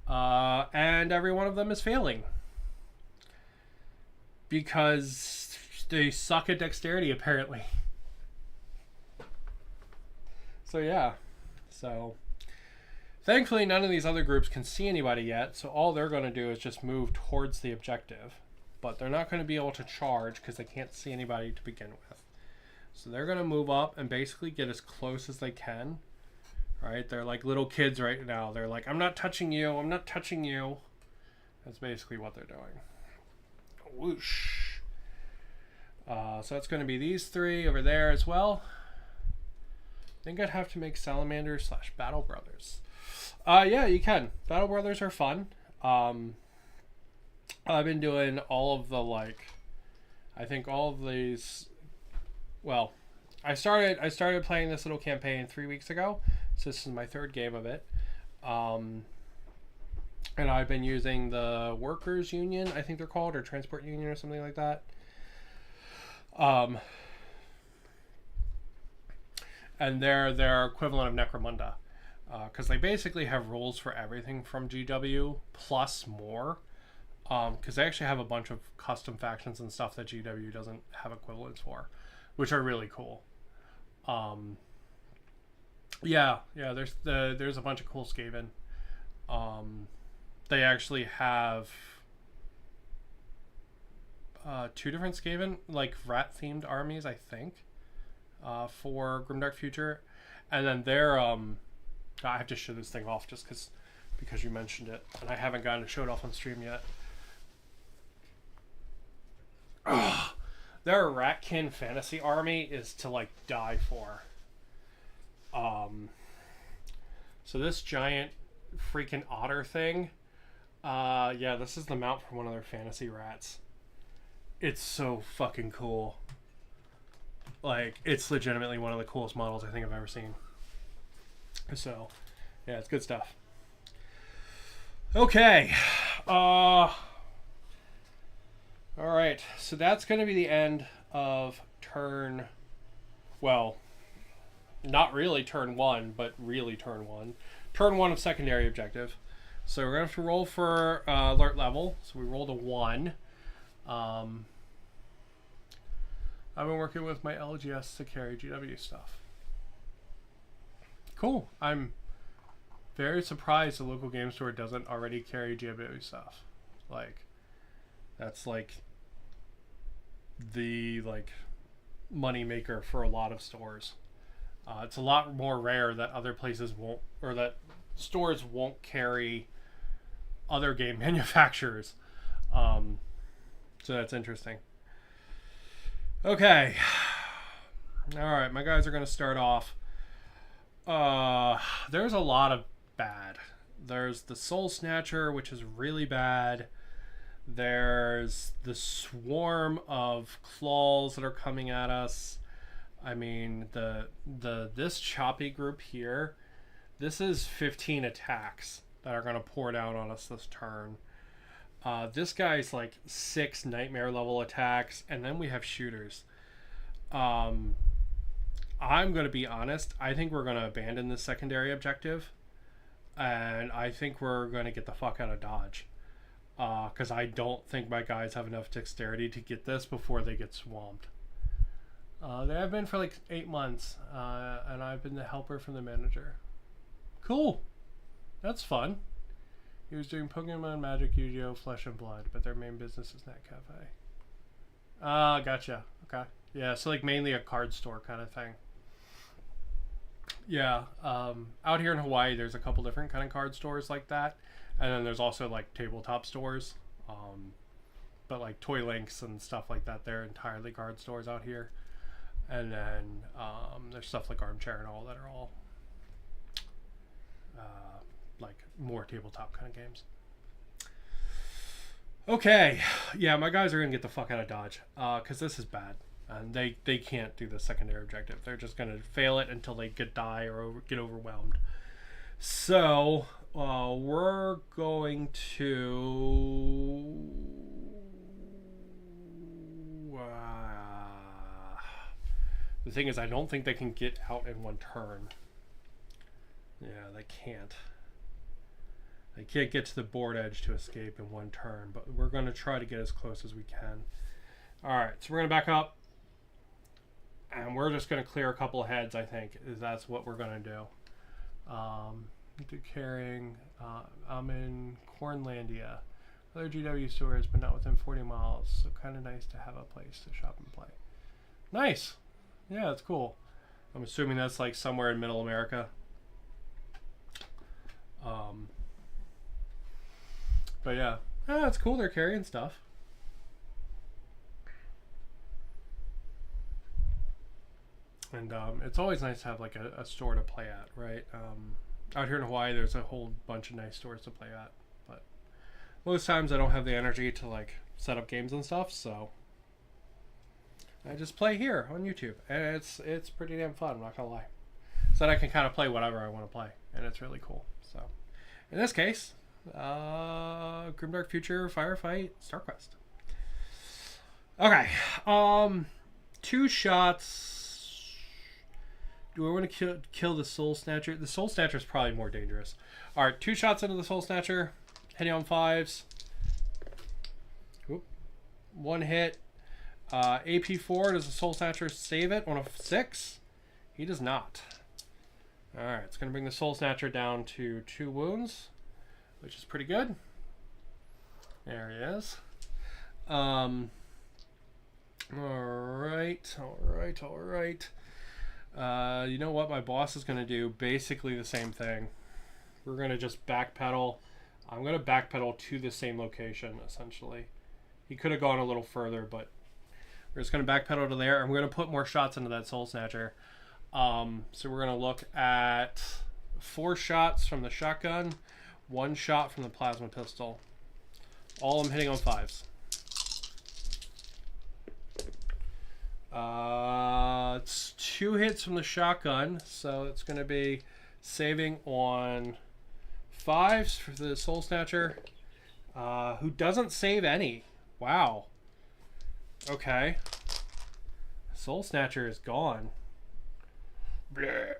and every one of them is failing because they suck at dexterity apparently. So yeah, so thankfully none of these other groups can see anybody yet, so all they're going to do is just move towards the objective, but they're not going to be able to charge because they can't see anybody to begin with. So they're going to move up and basically get as close as they can, right? They're like little kids right now. They're like, I'm not touching you, I'm not touching you. That's basically what they're doing. Whoosh. So it's going to be these 3 over there as well. I think I'd have to make Salamanders / Battle Brothers. Yeah, you can. Battle Brothers are fun. I've been doing all of the like, I think all of these. Well, I started playing this little campaign 3 weeks ago, so this is my 3rd game of it. And I've been using the Workers Union, I think they're called, or Transport Union or something like that. And they're their equivalent of Necromunda, because they basically have rules for everything from GW plus more, because they actually have a bunch of custom factions and stuff that GW doesn't have equivalents for, which are really cool. Yeah, there's a bunch of cool Skaven. They actually have 2 different Skaven, like rat-themed armies, I think, for Grimdark Future. And then they're, I have to show this thing off just because you mentioned it, and I haven't gotten to show it off on stream yet. Ugh. Their Ratkin fantasy army is to, like, die for. So this giant freaking otter thing, yeah, this is the mount for one of their fantasy rats. It's so fucking cool. Like, it's legitimately one of the coolest models I think I've ever seen. So, yeah, it's good stuff. Okay. Alright, so that's going to be the end of turn... Well, not really turn 1, but really turn 1. Turn 1 of secondary objective. So we're going to have to roll for alert level. So we rolled a 1. I've been working with my LGS to carry GW stuff. Cool. I'm very surprised the local game store doesn't already carry GW stuff. Like, that's like the money maker for a lot of stores. It's a lot more rare that other places won't, or that stores won't carry other game manufacturers. So that's interesting. Okay. Alright, my guys are going to start off. There's a lot of bad. There's the Soul Snatcher, which is really bad. There's the swarm of claws that are coming at us. I mean, this choppy group here, this is 15 attacks that are going to pour down on us this turn. This guy's like 6 nightmare level attacks, and then we have shooters. I'm going to be honest. I think we're going to abandon this secondary objective, and I think we're going to get the fuck out of Dodge. Because I don't think my guys have enough dexterity to get this before they get swamped. They have been for like 8 months, and I've been the helper from the manager. Cool. That's fun. He was doing Pokemon, Magic, Yu-Gi-Oh, Flesh and Blood, but their main business is Net Cafe. Gotcha. Okay. Yeah, so like mainly a card store kind of thing. Yeah. Out here in Hawaii, there's a couple different kind of card stores like that. And then there's also like tabletop stores. But like Toy Links and stuff like that, they're entirely card stores out here. And then there's stuff like Armchair and all that are all like more tabletop kind of games. Okay, yeah, my guys are gonna get the fuck out of Dodge because this is bad, and they can't do the secondary objective. They're just gonna fail it until they die or get overwhelmed. So we're going to the thing is, I don't think they can get out in one turn. Yeah, they can't. They can't get to the board edge to escape in one turn, but we're going to try to get as close as we can. Alright, so we're going to back up. And we're just going to clear a couple of heads, I think. That's what we're going to do. Carrying, I'm in Cornlandia. Other GW stores, but not within 40 miles. So kind of nice to have a place to shop and play. Nice! Yeah, that's cool. I'm assuming that's like somewhere in Middle America. But yeah, it's cool. They're carrying stuff. And it's always nice to have like a store to play at, right? Out here in Hawaii, there's a whole bunch of nice stores to play at. But most times I don't have the energy to like set up games and stuff, so I just play here on YouTube, and it's pretty damn fun. I'm not gonna lie. So that I can kind of play whatever I want to play, and it's really cool. So in this case, Grimdark Future Firefight StarQuest. Okay, 2 shots. Do I want to kill the Soul Snatcher? The Soul Snatcher is probably more dangerous. All right, 2 shots into the Soul Snatcher, hitting on 5s. Oop. 1 hit. AP4, does the Soul Snatcher save it on a 6? He does not. Alright, it's going to bring the Soul Snatcher down to 2 wounds, which is pretty good. There he is. Alright. You know what my boss is going to do? Basically the same thing. We're going to just backpedal. I'm going to backpedal to the same location, essentially. He could have gone a little further, but we're just going to backpedal to there, and we're going to put more shots into that Soul Snatcher. So we're going to look at 4 shots from the shotgun, 1 shot from the plasma pistol. All of them hitting on 5s. It's 2 hits from the shotgun, so it's going to be saving on 5s for the Soul Snatcher, who doesn't save any. Wow. Okay. Soul Snatcher is gone. Bleh.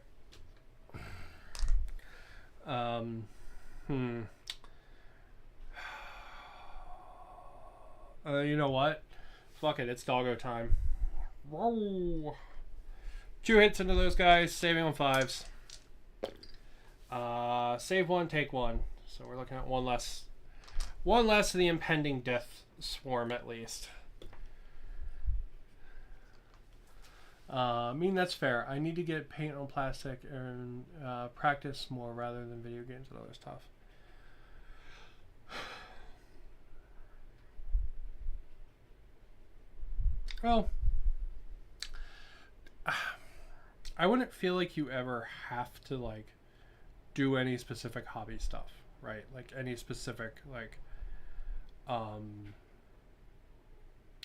You know what? Fuck it, it's doggo time. Whoa. 2 hits into those guys, saving on 5s. Save 1, take 1. So we're looking at 1 less. 1 less of the impending death swarm, at least. I mean, that's fair. I need to get paint on plastic and practice more rather than video games and other stuff. Well, I wouldn't feel like you ever have to like do any specific hobby stuff, right? Like any specific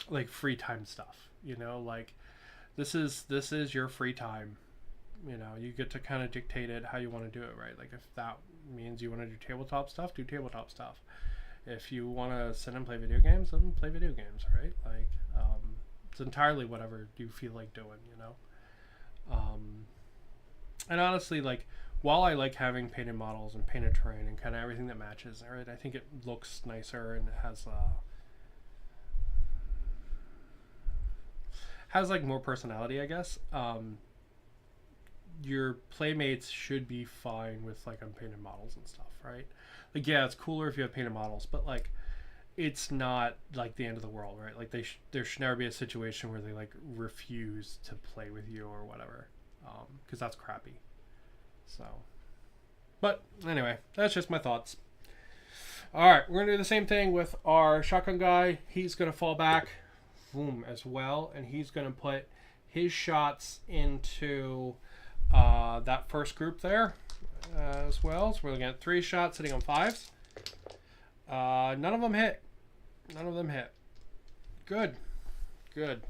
like free time stuff, you know, like this is your free time, you know, you get to kind of dictate it how you want to do it, right? Like if that means you want to do tabletop stuff, do tabletop stuff. If you want to sit and play video games, then play video games, right? Like it's entirely whatever you feel like doing, you know. And honestly, like, while I like having painted models and painted terrain and kind of everything that matches, right, I think it looks nicer and it has like more personality, I guess. Your playmates should be fine with like unpainted models and stuff, right? Like, yeah, it's cooler if you have painted models, but like, it's not like the end of the world, right? Like there should never be a situation where they like refuse to play with you or whatever, because that's crappy. So, but anyway, that's just my thoughts. All right, we're gonna do the same thing with our shotgun guy. He's gonna fall back, boom, as well, and he's gonna put his shots into that first group there as well. So we're looking at 3 shots hitting on 5s. None of them hit. None of them hit. Good. Good.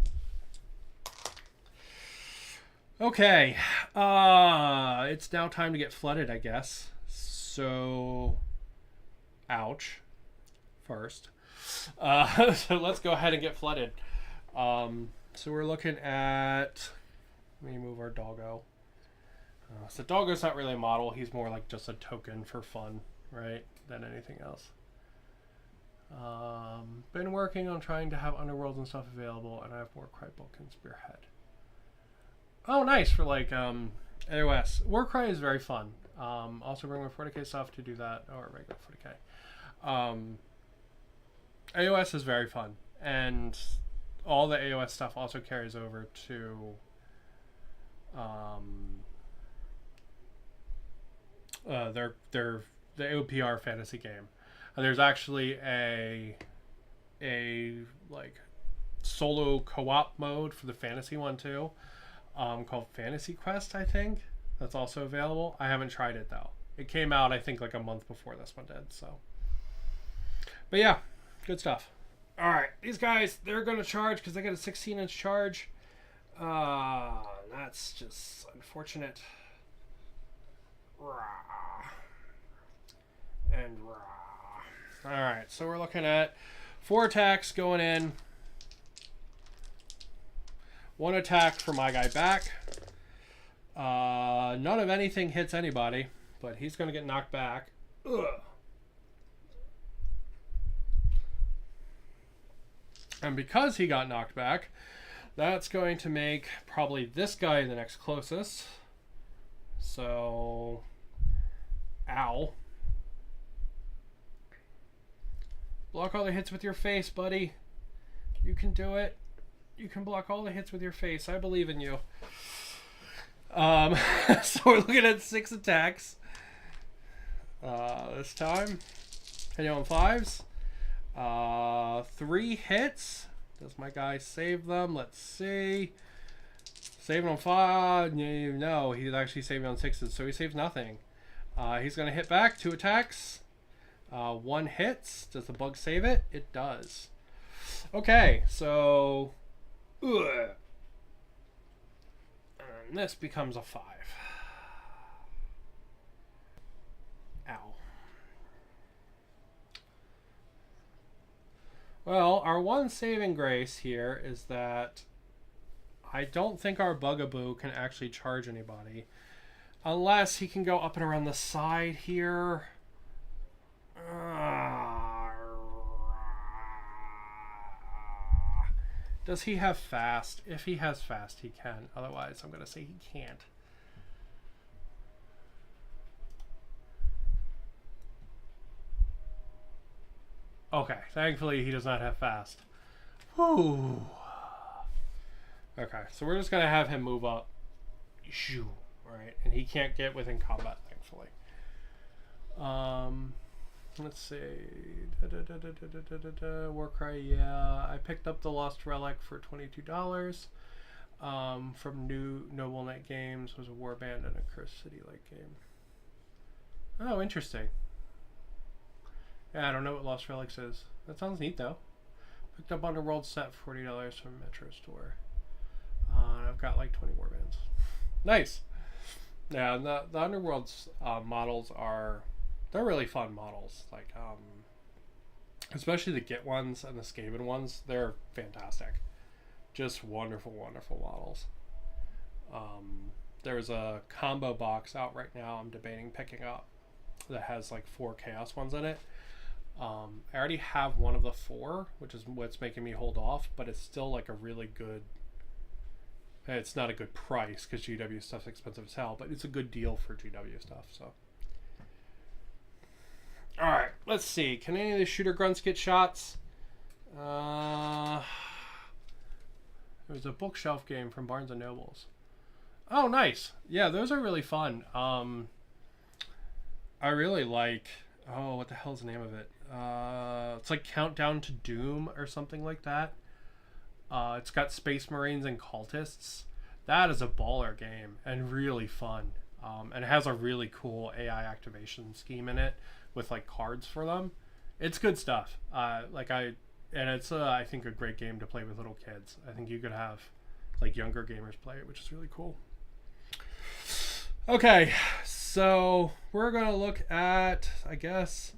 Okay. It's now time to get flooded, I guess. So, ouch. First. So let's go ahead and get flooded. So we're looking at... Let me move our doggo. So doggo's not really a model. He's more like just a token for fun, right? Than anything else. Been working on trying to have Underworlds and stuff available, and I have Warcry Book and Spearhead. Oh, nice for like AOS. Warcry is very fun. Also bring my 40k stuff to do that, or regular 40k. AOS is very fun, and all the AOS stuff also carries over to the OPR fantasy game. There's actually a like solo co-op mode for the fantasy one too, called Fantasy Quest, I think. That's also available. I haven't tried it though. It came out, I think, like a month before this one did. So, but yeah, good stuff. All right, these guys, they're gonna charge because they got a 16-inch charge. That's just unfortunate. Rah. And rah. Alright, so we're looking at 4 attacks going in. 1 attack for my guy back. None of anything hits anybody, but he's going to get knocked back. Ugh. And because he got knocked back, that's going to make probably this guy the next closest. So, ow. Block all the hits with your face, buddy. You can do it. You can block all the hits with your face. I believe in you. So we're looking at 6 attacks. This time. Hitting on 5s. 3 hits. Does my guy save them? Let's see. Saving on 5. No, he's actually saving on 6s, so he saves nothing. He's going to hit back. 2 attacks. 1 hits. Does the bug save it? It does. Okay, so... Ugh. And this becomes a 5. Ow. Well, our one saving grace here is that I don't think our Bugaboo can actually charge anybody. Unless he can go up and around the side here. Does he have fast? If he has fast, he can. Otherwise, I'm going to say he can't. Okay, thankfully he does not have fast. Whew. Okay, so we're just going to have him move up. Shoo. Alright, and he can't get within combat, thankfully. Let's see. Warcry, yeah. I picked up the Lost Relic for $22 from New Noble Knight Games. It was a Warband and a Cursed City-like game. Oh, interesting. Yeah, I don't know what Lost Relics is. That sounds neat though. Picked up Underworld set for $40 from Metro Store. And I've got like 20 warbands. Nice. Yeah, and the Underworld's models they're really fun models. Like, especially the Git ones and the Skaven ones, they're fantastic. Just wonderful, wonderful models. There's a combo box out right now I'm debating picking up that has like 4 Chaos ones in it. I already have one of the 4, which is what's making me hold off, but it's still like a really good... It's not a good price because GW stuff's expensive as hell, but it's a good deal for GW stuff, so... Alright, let's see. Can any of the shooter grunts get shots? There's a bookshelf game from Barnes & Nobles. Oh, nice. Yeah, those are really fun. I really like... Oh, what the hell's the name of it? It's like Countdown to Doom or something like that. It's got Space Marines and cultists. That is a baller game and really fun. And it has a really cool AI activation scheme in it with like cards for them. It's good stuff. And it's I think a great game to play with little kids. I think you could have like younger gamers play it, which is really cool. Okay, so we're gonna look at, I guess,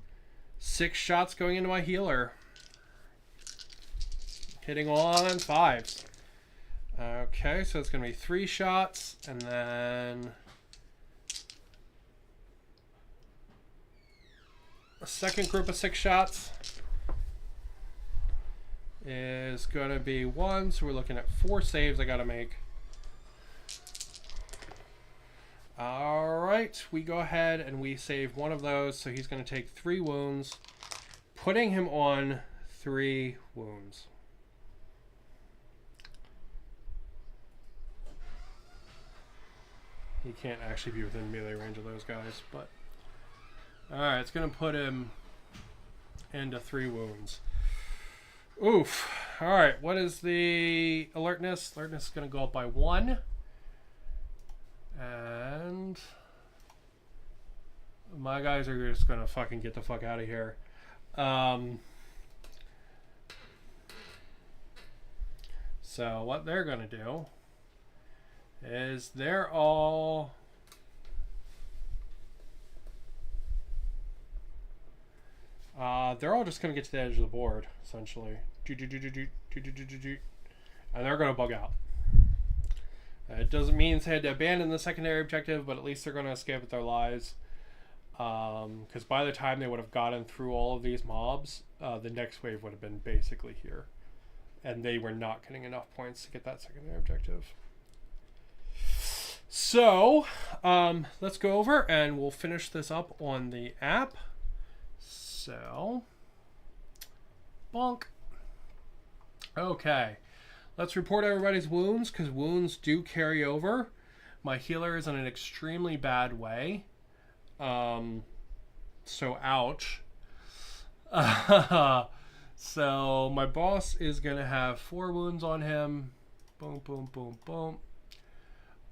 6 shots going into my healer. Hitting on 5s. Okay, so it's going to be 3 shots, and then a second group of 6 shots is going to be 1, so we're looking at 4 saves I got to make. Alright, we go ahead and we save one of those, so he's going to take 3 wounds, putting him on 3 wounds. He can't actually be within melee range of those guys, but... Alright, it's going to put him into 3 wounds. Oof. Alright, what is the alertness? Alertness is going to go up by 1. And... my guys are just going to fucking get the fuck out of here. So what they're going to do is they're all just going to get to the edge of the board, essentially. And they're going to bug out. It doesn't mean they had to abandon the secondary objective, but at least they're going to escape with their lives. Because by the time they would have gotten through all of these mobs, the next wave would have been basically here. And they were not getting enough points to get that secondary objective. So, let's go over and we'll finish this up on the app. So, bonk. Okay, let's report everybody's wounds, because wounds do carry over. My healer is in an extremely bad way. So ouch. So my boss is going to have 4 wounds on him. Boom, boom, boom, boom.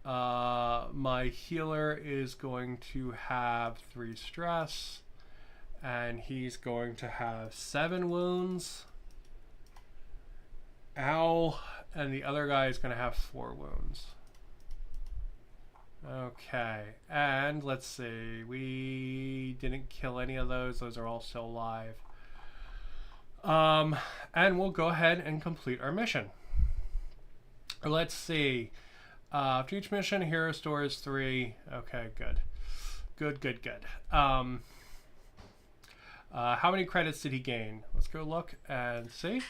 My healer is going to have 3 stress, and he's going to have 7 wounds. Ow. And the other guy is going to have 4 wounds. Okay, and let's see, we didn't kill any of those are all still alive. And we'll go ahead and complete our mission. Let's see. After each mission, hero stores 3. Okay, good. Good. How many credits did he gain? Let's go look and see.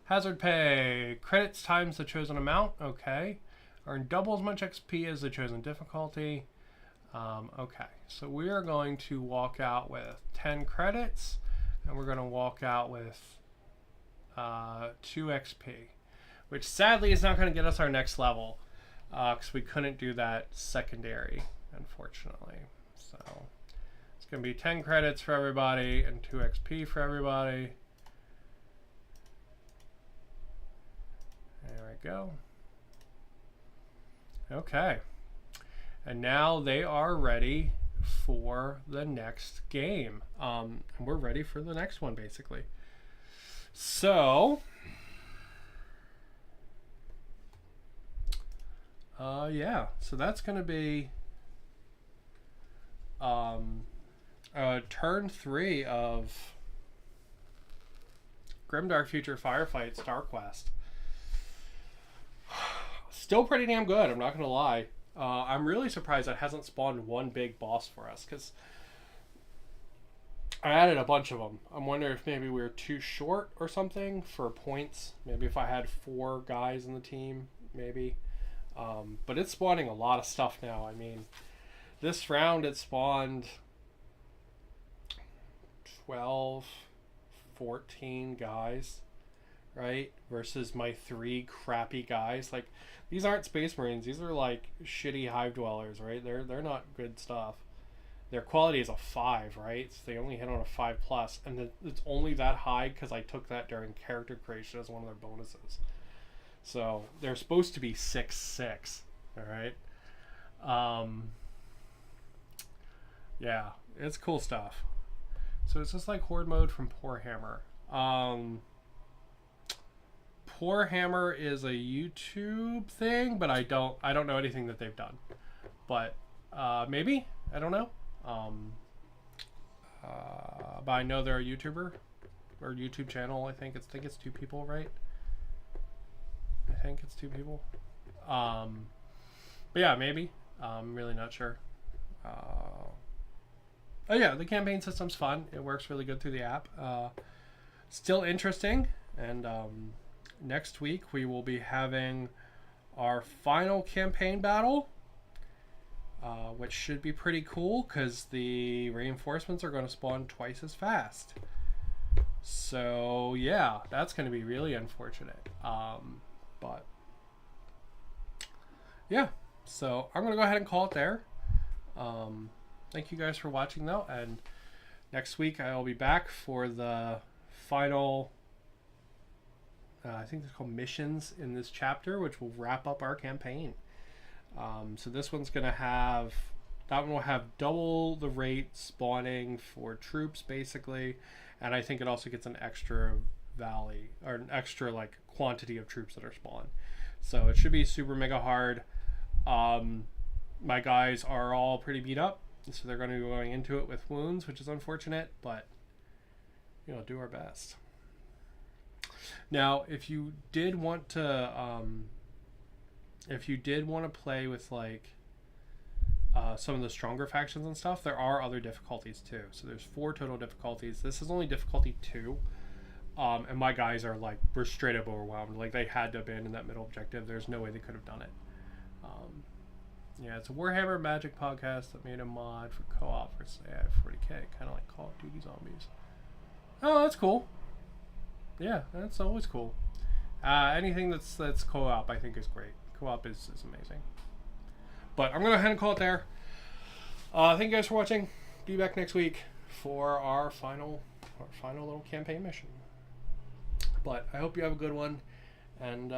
Hazard pay. Credits times the chosen amount. Okay. Earn double as much XP as the chosen difficulty. Okay. So we are going to walk out with 10 credits. And we're going to walk out with 2 XP. Which sadly is not going to get us our next level. Because we couldn't do that secondary, unfortunately. So it's going to be 10 credits for everybody and 2 XP for everybody. go. Okay. And now they are ready for the next game. And we're ready for the next one, basically. So, yeah. So that's going to be turn 3 of Grimdark Future Firefight StarQuest. Still pretty damn good, I'm not going to lie. I'm really surprised it hasn't spawned one big boss for us, because I added a bunch of them. I'm wondering if maybe we were too short or something for points. Maybe if I had 4 guys in the team, maybe. But it's spawning a lot of stuff now. I mean, this round it spawned 12, 14 guys, right? Versus my 3 crappy guys. Like, these aren't Space Marines. These are like shitty hive dwellers, right? They're not good stuff. Their quality is a 5, right? So they only hit on a 5+, and it's only that high because I took that during character creation as one of their bonuses. So they're supposed to be 6/6, all right? Yeah, it's cool stuff. So it's just like Horde mode from Poor Hammer. Poor Hammer is a YouTube thing, but I don't know anything that they've done. But maybe, I don't know. But I know they're a YouTuber or YouTube channel. I think it's 2 people, right? I think it's 2 people. But yeah, maybe. I'm really not sure. Oh yeah, the campaign system's fun. It works really good through the app. Still interesting. And next week we will be having our final campaign battle, which should be pretty cool because the reinforcements are going to spawn twice as fast. So yeah, that's going to be really unfortunate. But yeah, so I'm going to go ahead and call it there. Thank you guys for watching though, and next week I'll be back for the final I think they're called missions in this chapter, which will wrap up our campaign. So this one's gonna have, that one will have double the rate spawning for troops basically, and I think it also gets an extra valley or an extra like quantity of troops that are spawned. So it should be super mega hard. My guys are all pretty beat up, so they're going to be going into it with wounds, which is unfortunate, but you know, do our best. Now, if you did want to play with like some of the stronger factions and stuff, there are other difficulties too. So there's 4 total difficulties. This is only difficulty 2, and my guys are like, we're straight up overwhelmed. Like, they had to abandon that middle objective. There's no way they could have done it. Yeah, it's a Warhammer Magic podcast that made a mod for co-op for AI 40k, kind of like Call of Duty Zombies. Oh, that's cool. Yeah, that's always cool. Anything that's co-op, I think, is great. Co-op is amazing. But I'm going to go ahead and call it there. Thank you guys for watching. Be back next week for our final little campaign mission. But I hope you have a good one, and